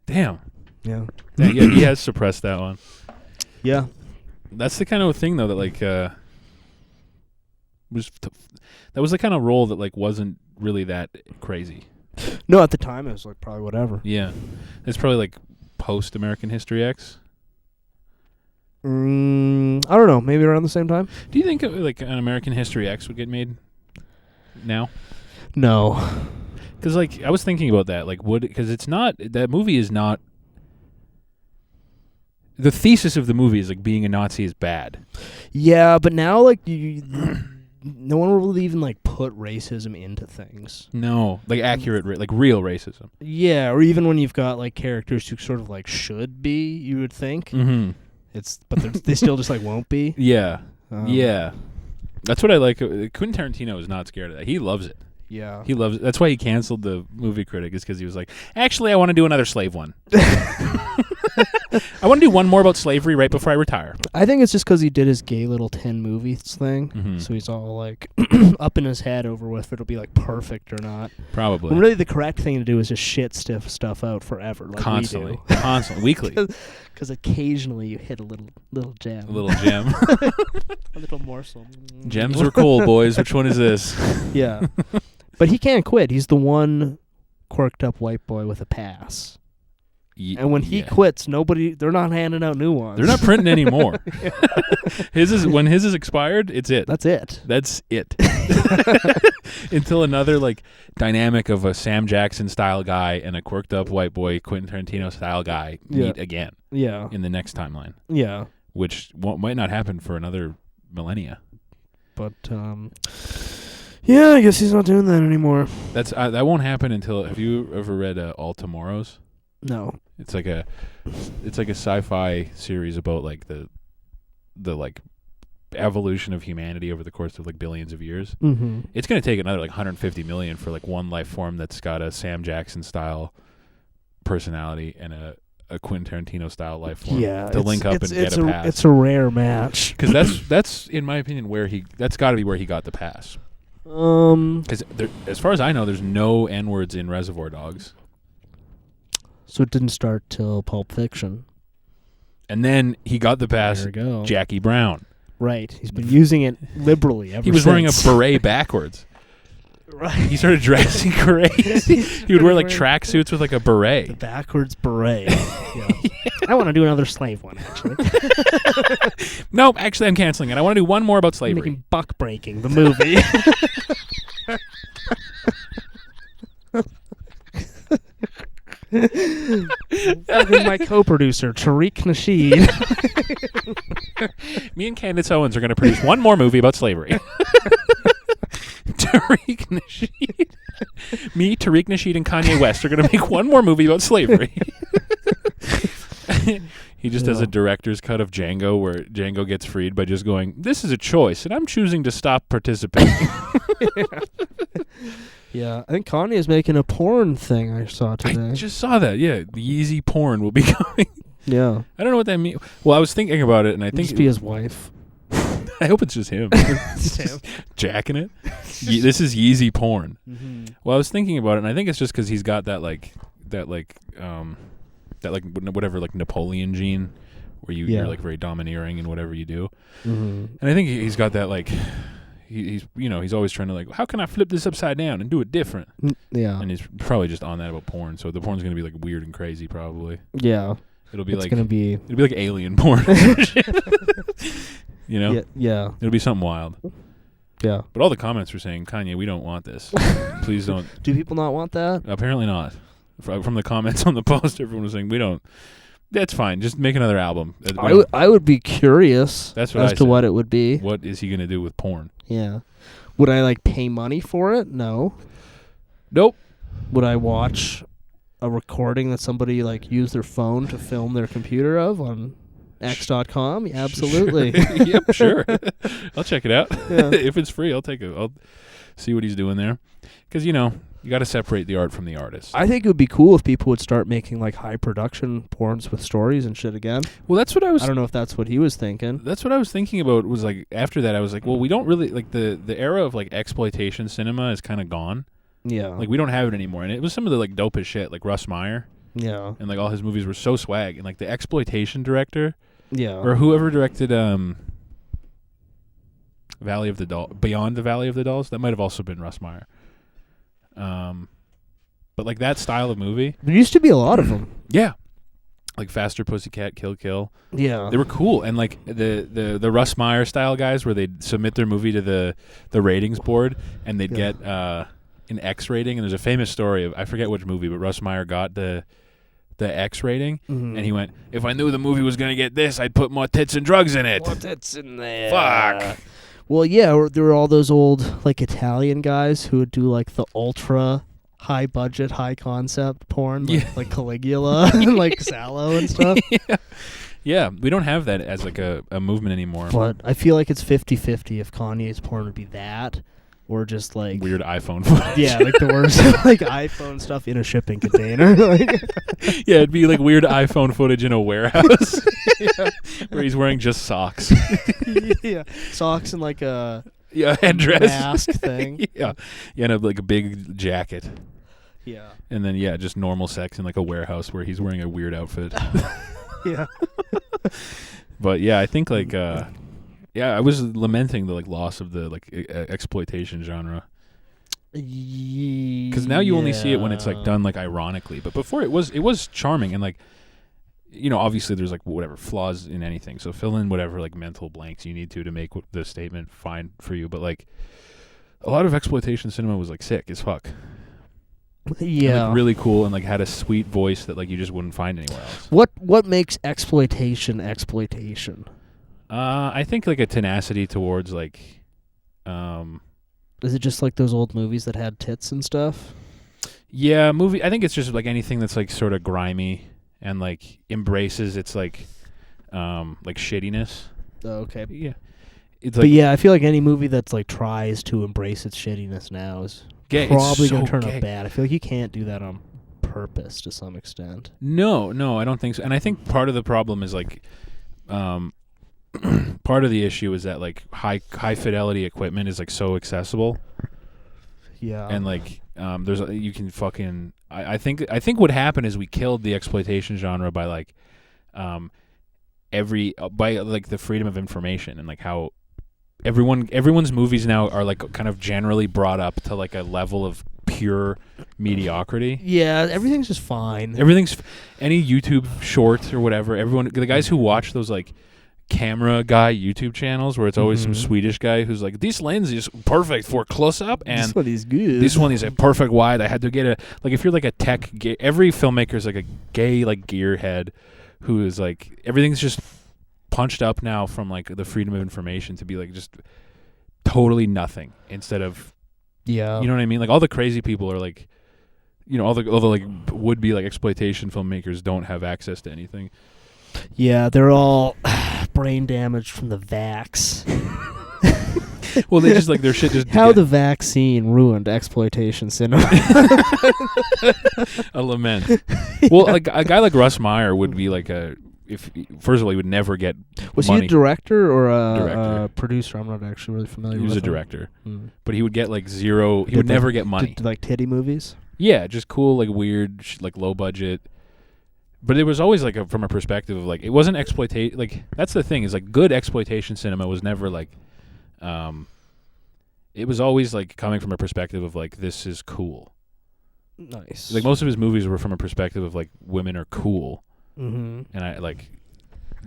Damn. Yeah. Yeah, he has suppressed that one. Yeah. That's the kind of thing though that like that was the kind of role that like wasn't really that crazy. No, at the time it was like probably whatever. Yeah. It's probably like post American History X. I don't know. Maybe around the same time. Do you think like an American History X would get made now? No. Because like I was thinking about that, like because it's not, that movie is not. The thesis of the movie is like being a Nazi is bad. Yeah, but now like no one will even like put racism into things. No, like accurate, like real racism. Yeah, or even when you've got like characters who sort of like should be, you would think. Mm-hmm. But they still just like won't be. Yeah, yeah. That's what I like. Quentin Tarantino is not scared of that. He loves it. Yeah, he loves it. That's why he canceled the movie critic, is because he was like, actually, I want to do another slave one. I want to do one more about slavery right before I retire. I think it's just because he did his gay little 10 movies thing, so he's all like up in his head over whether it'll be like perfect or not. Probably. When really the correct thing to do is just shit stuff out forever, like constantly, we do. Constantly, weekly. Because occasionally you hit a little gem. A little gem. A little morsel. Gems are cool, boys. Which one is this? Yeah. But he can't quit. He's the one quirked up white boy with a pass. And when he quits, they're not handing out new ones. They're not printing anymore. When his is expired, it's it. That's it. That's it. Until another like dynamic of a Sam Jackson style guy and a quirked up white boy Quentin Tarantino style guy meet again. Yeah. In the next timeline. Yeah. Which might not happen for another millennia. But yeah, I guess he's not doing that anymore. That won't happen until. Have you ever read All Tomorrows? No. It's like a sci-fi series about like the like evolution of humanity over the course of like billions of years. Mm-hmm. It's going to take another like 150 million for like one life form that's got a Sam Jackson style personality and a Quentin Tarantino style life form to link up and get a pass. It's a rare match because that's in my opinion that's got to be where he got the pass. Because as far as I know, there's no N-words in Reservoir Dogs. So it didn't start till Pulp Fiction. And then he got the pass, There we go. Jackie Brown. Right. He's been using it liberally ever He was since. wearing a beret backwards. Right. He started dressing crazy. He would wear like tracksuits with like a The beret. backwards beret. Yeah. I want to do another slave one, actually. Nope, actually I'm canceling it. I want to do one more about slavery. Making Buck Breaking, the movie. With my co-producer, Tariq Nasheed. Me and Candace Owens are going to produce one more movie about slavery. Tariq Nasheed. Me, Tariq Nasheed, and Kanye West are going to make one more movie about slavery. He just does a director's cut of Django where Django gets freed by just going, "This is a choice, and I'm choosing to stop participating." Yeah, I think Kanye is making a porn thing I saw today. I just saw that. Yeah, the Yeezy porn will be coming. Yeah. I don't know what that means. Well, I was thinking about it, and I think Just be his wife. I hope it's just him. Jacking it. This is Yeezy porn. Mm-hmm. Well, I was thinking about it, and I think it's just because he's got that whatever like Napoleon gene, where you're like very domineering in whatever you do. Mm-hmm. And I think he's got that like he's always trying to like, how can I flip this upside down and do it different? Yeah. And he's probably just on that about porn. So the porn's gonna be like weird and crazy probably. Yeah. It'll be It'll be like alien porn. You know? Yeah. It'll be something wild. Yeah. But all the comments were saying, Kanye, we don't want this. Please don't. Do people not want that? Apparently not. From the comments on the post, everyone was saying, we don't. That's fine. Just make another album. I would be curious That's what as I to said. what it would be. What is he going to do with porn? Yeah. Would I like pay money for it? No. Nope. Would I watch a recording that somebody like used their phone to film their computer of on X.com? Yeah, absolutely. Yep, sure. I'll check it out. Yeah. If it's free, I'll see what he's doing there. Because, you got to separate the art from the artist. I think it would be cool if people would start making like high production porns with stories and shit again. Well, that's what I don't know if that's what he was thinking. That's what I was thinking about. Was like after that, I was like, well, we don't really like the era of like exploitation cinema is kind of gone. Yeah. Like we don't have it anymore, and it was some of the like dopest shit, like Russ Meyer. Yeah. And like all his movies were so swag, and like the exploitation director, Yeah. or whoever directed Valley of the Beyond the Valley of the Dolls, that might have also been Russ Meyer. But like that style of movie, There used to be a lot of them. yeah, like Faster Pussycat, Kill Kill. Yeah. They were cool, and like the Russ Meyer style guys, where they'd submit their movie to the ratings board, and they'd get an X rating. And there's a famous story of, I forget which movie, but Russ Meyer got the X rating, and he went, "If I knew the movie was gonna get this, I'd put more tits and drugs in it." What that's in there? Fuck. Well, yeah, there were all those old like Italian guys who would do like the ultra high budget, high concept porn, like Caligula and like Sallow and stuff. Yeah, we don't have that as like a movement anymore. But I feel like it's 50-50 if Kanye's porn would be that or just like Weird iPhone footage. Yeah, like the worst like iPhone stuff in a shipping container. Like, yeah, it'd be like weird iPhone footage in a warehouse where he's wearing just socks. yeah, socks and like a headdress mask thing. and like a big jacket. Yeah. And then just normal sex in like a warehouse where he's wearing a weird outfit. Yeah. But yeah, I think like I was lamenting the like loss of the like exploitation genre. Because now you only see it when it's like done like ironically, but before it was charming, and like obviously there's like whatever flaws in anything, so fill in whatever like mental blanks you need to make the statement fine for you. But like a lot of exploitation cinema was like sick as fuck. Yeah. And, like, really cool, and like had a sweet voice that like you just wouldn't find anywhere else. What makes exploitation? I think like a tenacity towards like is it just like those old movies that had tits and stuff? Yeah, I think it's just like anything that's like sort of grimy and like embraces its like shittiness. Oh, okay. Yeah. But yeah, I feel like any movie that's like tries to embrace its shittiness now is probably going to turn out bad. I feel like you can't do that on purpose to some extent. No, I don't think so. And I think part of the problem is like part of the issue is that like high fidelity equipment is like so accessible. Yeah. And like there's you can fucking I think what happened is we killed the exploitation genre by like by like the freedom of information and like how everyone's movies now are like kind of generally brought up to like a level of pure mediocrity. Yeah, everything's just fine. Everything's any YouTube short or whatever. The guys who watch those like camera guy YouTube channels where it's always some Swedish guy who's like, this lens is perfect for close up and this one is good. This one is a perfect wide. I had to get like if you're like a tech every filmmaker is like a gay like gearhead who is like everything's just punched up now from like the freedom of information to be like just totally nothing instead of you know what I mean, like all the crazy people are like, you know, all the like would be like exploitation filmmakers don't have access to anything. Yeah, they're all brain damaged from the vax. Well, they just like their shit just how the vaccine ruined exploitation cinema. A lament. Well, like a guy like Russ Meyer would be like first of all, he would never get Was money. he a director or Director. a producer? I'm not actually really familiar with He was a him. director. But he would get like zero. He would never get money. Did like titty movies? Yeah, just cool, like weird, like low budget. But it was always like from a perspective of like it wasn't exploitation. Like that's the thing is like good exploitation cinema was never like, it was always like coming from a perspective of like this is cool. Nice. Like most of his movies were from a perspective of like women are cool, and I like,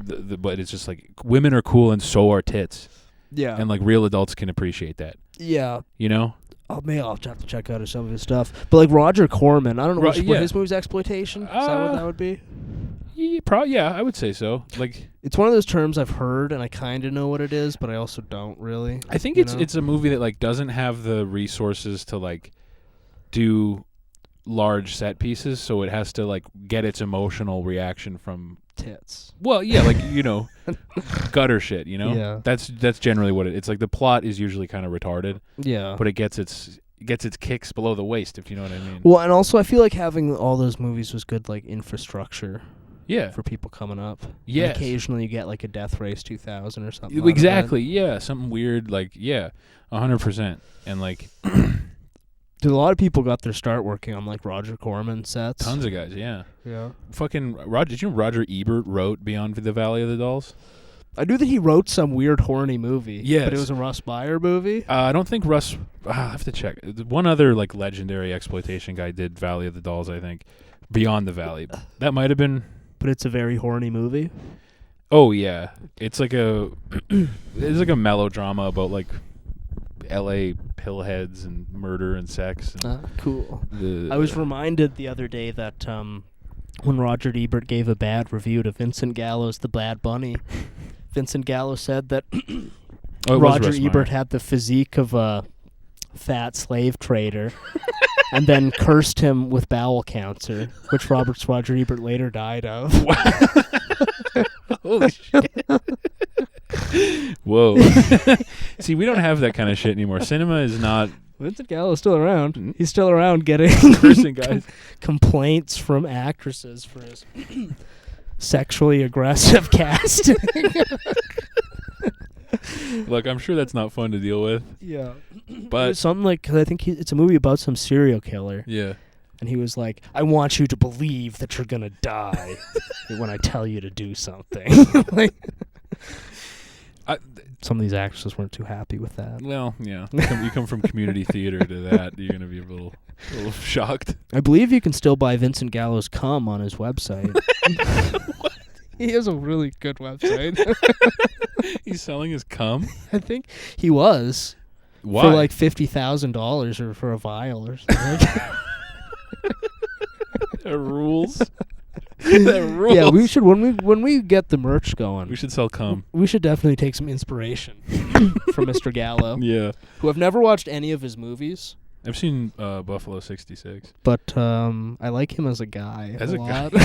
but it's just like women are cool and so are tits. Yeah. And like real adults can appreciate that. Yeah. You know. Oh, maybe I'll have to check out some of his stuff. But like Roger Corman, I don't know what his movie's exploitation. Is that what that would be? Yeah, I would say so. Like it's one of those terms I've heard, and I kind of know what it is, but I also don't really. I think it's a movie that like doesn't have the resources to like do large set pieces, so it has to like get its emotional reaction from tits. Well, yeah, like you know, gutter shit. You know, yeah. That's generally what it's like. The plot is usually kind of retarded. Yeah, but it gets its kicks below the waist, if you know what I mean. Well, and also I feel like having all those movies was good, like infrastructure. Yeah. For people coming up. Yeah. Occasionally you get like a Death Race 2000 or something. Exactly. Yeah. Something weird. Like 100%. And like. Dude, a lot of people got their start working on like Roger Corman sets. Tons of guys. Yeah. Yeah. Fucking Roger. Did you know Roger Ebert wrote Beyond the Valley of the Dolls? I knew that he wrote some weird horny movie. Yes. But it was a Russ Meyer movie. I don't think Russ. I'll have to check. One other like legendary exploitation guy did Valley of the Dolls. I think Beyond the Valley. That might have been. But it's a very horny movie. Oh yeah, it's like a melodrama about like L.A. pillheads and murder and sex. And cool. I was reminded the other day that when Roger Ebert gave a bad review to Vincent Gallo's The Bad Bunny, Vincent Gallo said that Roger Ebert had the physique of a fat slave trader. And then cursed him with bowel cancer, which Roger Ebert later died of. Holy shit. Whoa. See, we don't have that kind of shit anymore. Cinema is not... Vincent Gallo is still around. He's still around getting guys. Complaints from actresses for his sexually aggressive casting. Look, I'm sure that's not fun to deal with. Yeah. But it's something like, 'cause I think it's a movie about some serial killer. Yeah. And he was like, I want you to believe that you're going to die when I tell you to do something. Some of these actresses weren't too happy with that. Well, yeah. You come from community theater to that, you're going to be a little shocked. I believe you can still buy Vincent Gallo's cum on his website. What? He has a really good website. He's selling his cum? I think he was. Why? For like $50,000 or for a vial or something. That rules. That rules. Yeah, we should when we get the merch going. We should sell cum. We should definitely take some inspiration from Mr. Gallo. Yeah. Who I've never watched any of his movies. I've seen Buffalo 66. But I like him as a guy. As a lot. guy.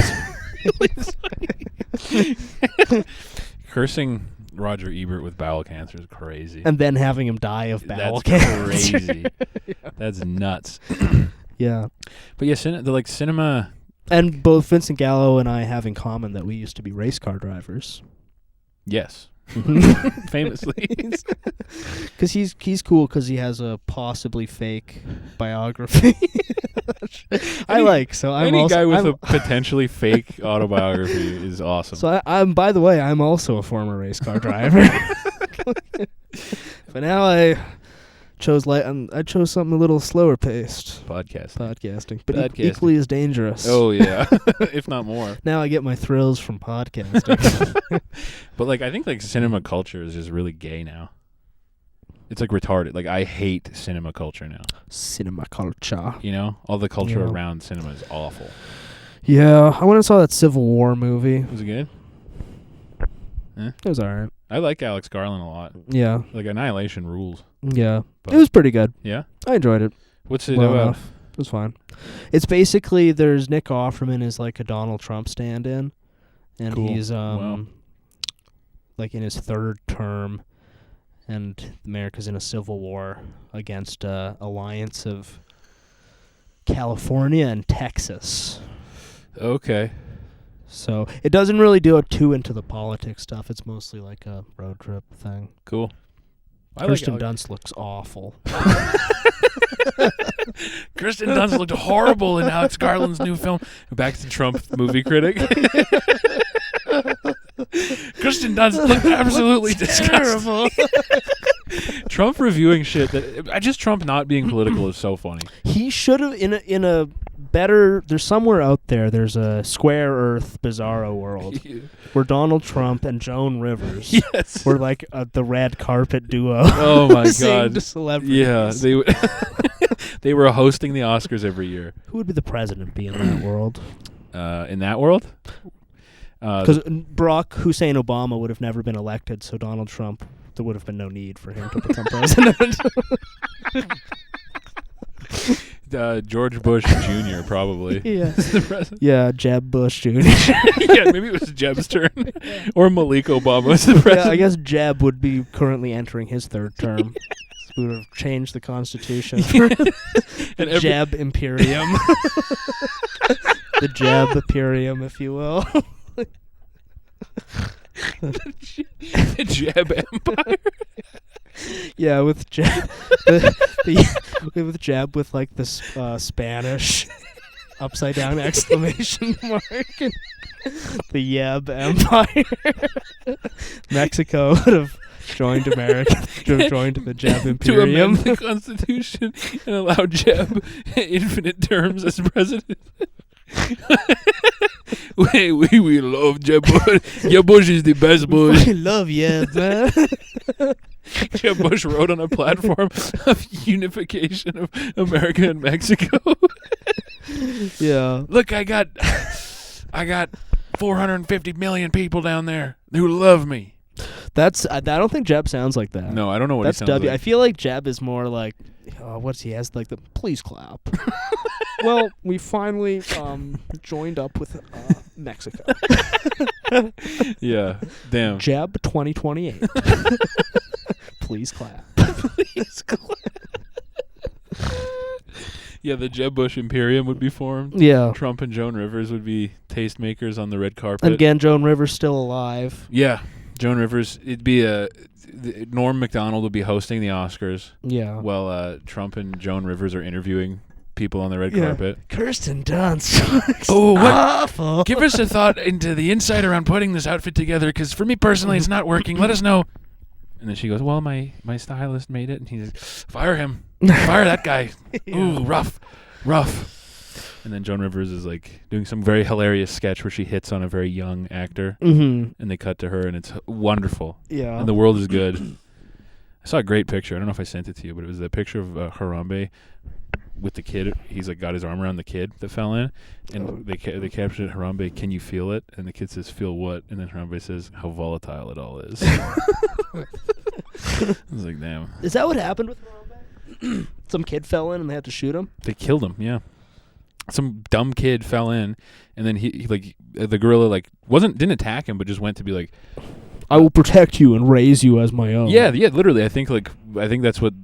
Cursing Roger Ebert with bowel cancer is crazy. And then having him die of bowel That's cancer. crazy. Yeah. That's nuts. Yeah. But yeah, cinema... And both Vincent Gallo and I have in common that we used to be race car drivers. Yes. famously. Because he's cool because he has a possibly fake biography. Any guy with a potentially fake autobiography is awesome. So I'm. By the way, I'm also a former race car driver. But now I chose something a little slower paced. Podcasting, but equally as dangerous. Oh yeah, if not more. Now I get my thrills from podcasting. But like, I think like cinema culture is just really gay now. It's like retarded. Like, I hate cinema culture now. Cinema culture. You know, all the culture around cinema is awful. Yeah, I went and saw that Civil War movie. Was it good? It was alright. I like Alex Garland a lot. Yeah. Like, Annihilation rules. Yeah. It was pretty good. Yeah? I enjoyed it. What's it about? It was fine. It's basically, there's Nick Offerman is like a Donald Trump stand-in. And he's like in his third term. And America's in a civil war against alliance of California and Texas. Okay. So it doesn't really do too into the politics stuff. It's mostly like a road trip thing. Cool. Kirsten Dunst looks awful. Kirsten Dunst looked horrible in Alex Garland's new film. Back to Trump movie critic. Kristen Dunst looked absolutely disgusting. Trump reviewing shit that Trump not being political is so funny. He should have in a better. There's somewhere out there. There's a Square Earth Bizarro world where Donald Trump and Joan Rivers were like the red carpet duo. Oh my god! To celebrities. Yeah, they were hosting the Oscars every year. Who would be the president be in that world? In that world? Because Barack Hussein Obama would have never been elected, so Donald Trump, there would have been no need for him to become president. George Bush Jr. probably. Yeah. Is the president. Yeah, Jeb Bush Jr. Yeah, maybe it was Jeb's turn. Or Malik Obama was the president. Yeah, I guess Jeb would be currently entering his third term. We would have changed the Constitution. And Jeb Imperium. The Jeb Imperium, if you will. The Jeb Empire. Yeah, with Jeb, with Jeb with like the Spanish upside down exclamation mark. And the Yeb Empire. Mexico would have joined America. To have joined the Jeb Imperium. To amend the Constitution and allow Jeb infinite terms as president. we love Jeb Bush. Jeb Bush is the best Bush. We love Jeb, man. Jeb Bush wrote on a platform of unification of America and Mexico. Yeah. Look, I got 450 million people down there who love me. That's I don't think Jeb sounds like that. No, I don't know what that's he sounds like. I feel like Jeb is more like, what's he has like the please clap. Well, we finally joined up with Mexico. Yeah, damn. Jeb 2028. Please clap. Please clap. Yeah, the Jeb Bush Imperium would be formed. Yeah. Trump and Joan Rivers would be tastemakers on the red carpet. And again, Joan Rivers still alive. Yeah, Joan Rivers. It'd be Norm Macdonald would be hosting the Oscars. Yeah. While Trump and Joan Rivers are interviewing people on the red carpet. Kirsten Dunst. Oh, what? Awful. Give us a thought into the insight around putting this outfit together, because for me personally, it's not working. Let us know. And then she goes, well, my stylist made it. And he's like, fire him. Fire that guy. Yeah. Ooh, rough. And then Joan Rivers is like doing some very hilarious sketch where she hits on a very young actor. Mm-hmm. And they cut to her, and it's wonderful. Yeah. And the world is good. I saw a great picture. I don't know if I sent it to you, but it was the picture of Harambe with the kid. He's like got his arm around the kid that fell in, and they captured it, Harambe, can you feel it? And the kid says, feel what? And then Harambe says, how volatile it all is. I was like, damn. Is that what happened with Harambe? Some kid fell in and they had to shoot him? They killed him, yeah. Some dumb kid fell in, and then he like the gorilla like didn't attack him, but just went to be like, I will protect you and raise you as my own. Yeah, literally. I think that's what,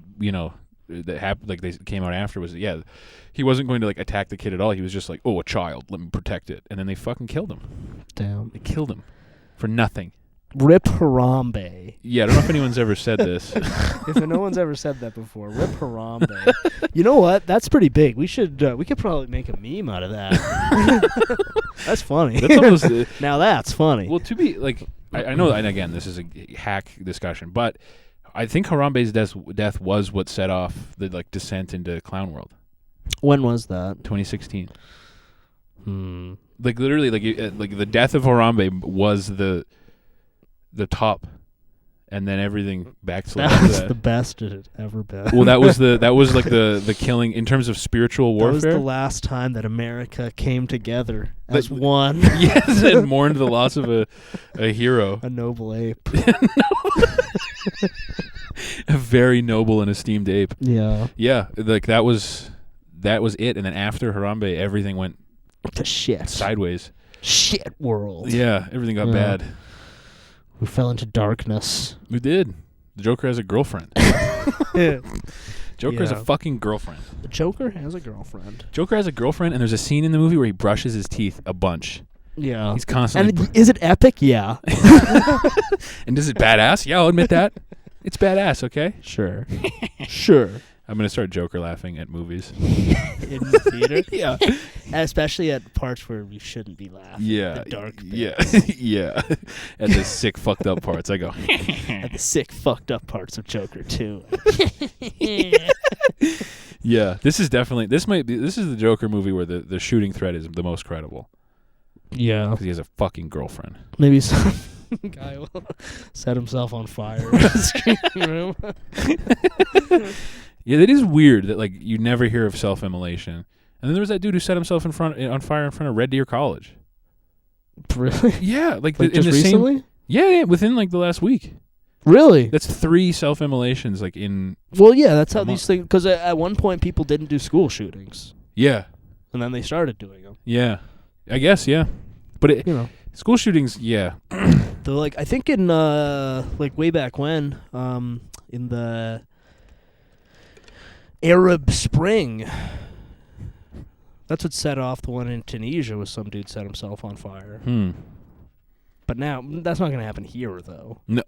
that happened. Like they came out after was, he wasn't going to like attack the kid at all. He was just like, oh, a child, let me protect it. And then they fucking killed him. Damn. They killed him for nothing. Rip Harambe. Yeah, I don't know if anyone's ever said this. If no one's ever said that before, Rip Harambe. You know what? That's pretty big. We could probably make a meme out of that. That's funny. That's almost now that's funny. well, to be like, I know, and again, this is a hack discussion, but I think Harambe's death was what set off the like descent into clown world. When was that? 2016. Like literally, like the death of Harambe was the top, and then everything backslid. That's the best it had ever been. Well, that was like the killing in terms of spiritual warfare. That was the last time that America came together as one. Yes, and mourned the loss of a hero, a noble ape, a very noble and esteemed ape. Yeah, like that was it. And then after Harambe, everything went to shit, sideways. Shit world. Yeah, everything got bad. We fell into darkness. We did. The Joker has a girlfriend. Joker has a fucking girlfriend. The Joker has a girlfriend. Joker has a girlfriend, and there's a scene in the movie where he brushes his teeth a bunch. Yeah. He's constantly... And is it epic? Yeah. And is it badass? Yeah, I'll admit that. It's badass, okay? Sure. Sure. I'm going to start Joker laughing at movies. In the theater? Yeah. Especially at parts where we shouldn't be laughing. Yeah. The dark bits. Yeah. Yeah. At the sick, fucked up parts, I go... At the sick, fucked up parts of Joker 2. Yeah. This is the Joker movie where the shooting threat is the most credible. Yeah. Because he has a fucking girlfriend. Maybe some guy will set himself on fire in the screening room. Yeah, it is weird that like you never hear of self-immolation. And then there was that dude who set himself on fire in front of Red Deer College. Really? Yeah, like just in the recently? same. Yeah, within like the last week. Really? That's 3 self-immolations like in. Well, yeah, that's how these things. Because at one point people didn't do school shootings. Yeah. And then they started doing them. Yeah, I guess yeah, but school shootings, yeah. Though, like I think in like way back when, in the Arab Spring. That's what set off the one in Tunisia, was some dude set himself on fire. But now, that's not going to happen here, though. No.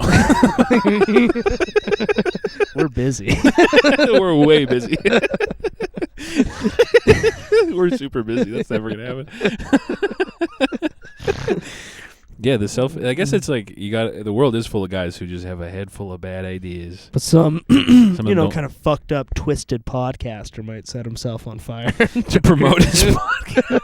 We're busy. We're way busy. We're super busy. That's never going to happen. Yeah, I guess it's like the world is full of guys who just have a head full of bad ideas. But some kind of fucked up, twisted podcaster might set himself on fire to promote his podcast.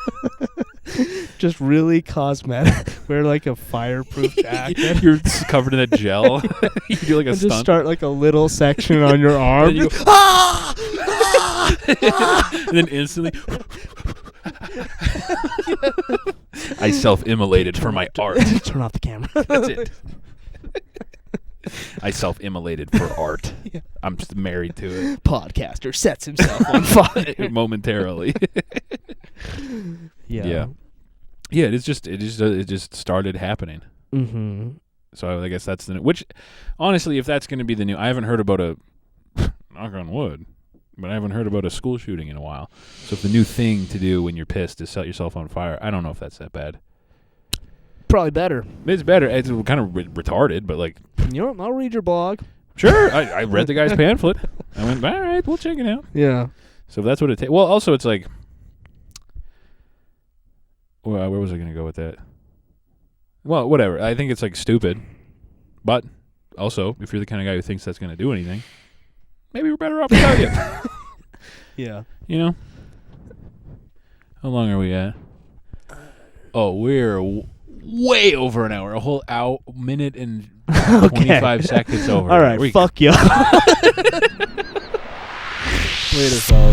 Just really cosmetic. Wear like a fireproof jacket. You're covered in a gel. You do like a stunt. Just start like a little section on your arm. And, you go, and then instantly... I self-immolated for my art. Turn off the camera. That's it. I self-immolated for art. Yeah. I'm just married to it. Podcaster sets himself on fire momentarily. Yeah. Yeah. It just started happening. Mm-hmm. So I guess that's which, honestly, if that's going to be the new, I haven't heard about a knock on wood. But I haven't heard about a school shooting in a while. So if the new thing to do when you're pissed is set yourself on fire, I don't know if that's that bad. Probably better. It's better. It's kind of retarded, but like... You know what? I'll read your blog. Sure. I read the guy's pamphlet. I went, all right, we'll check it out. Yeah. So if that's what it takes... Well, also it's like... Well, where was I going to go with that? Well, whatever. I think it's like stupid. But also, if you're the kind of guy who thinks that's going to do anything... Maybe we're better off without you. Yeah. You know? How long are we at? Oh, we're way over an hour. A whole minute and 25 seconds over. All right, fuck you. Later, fellas.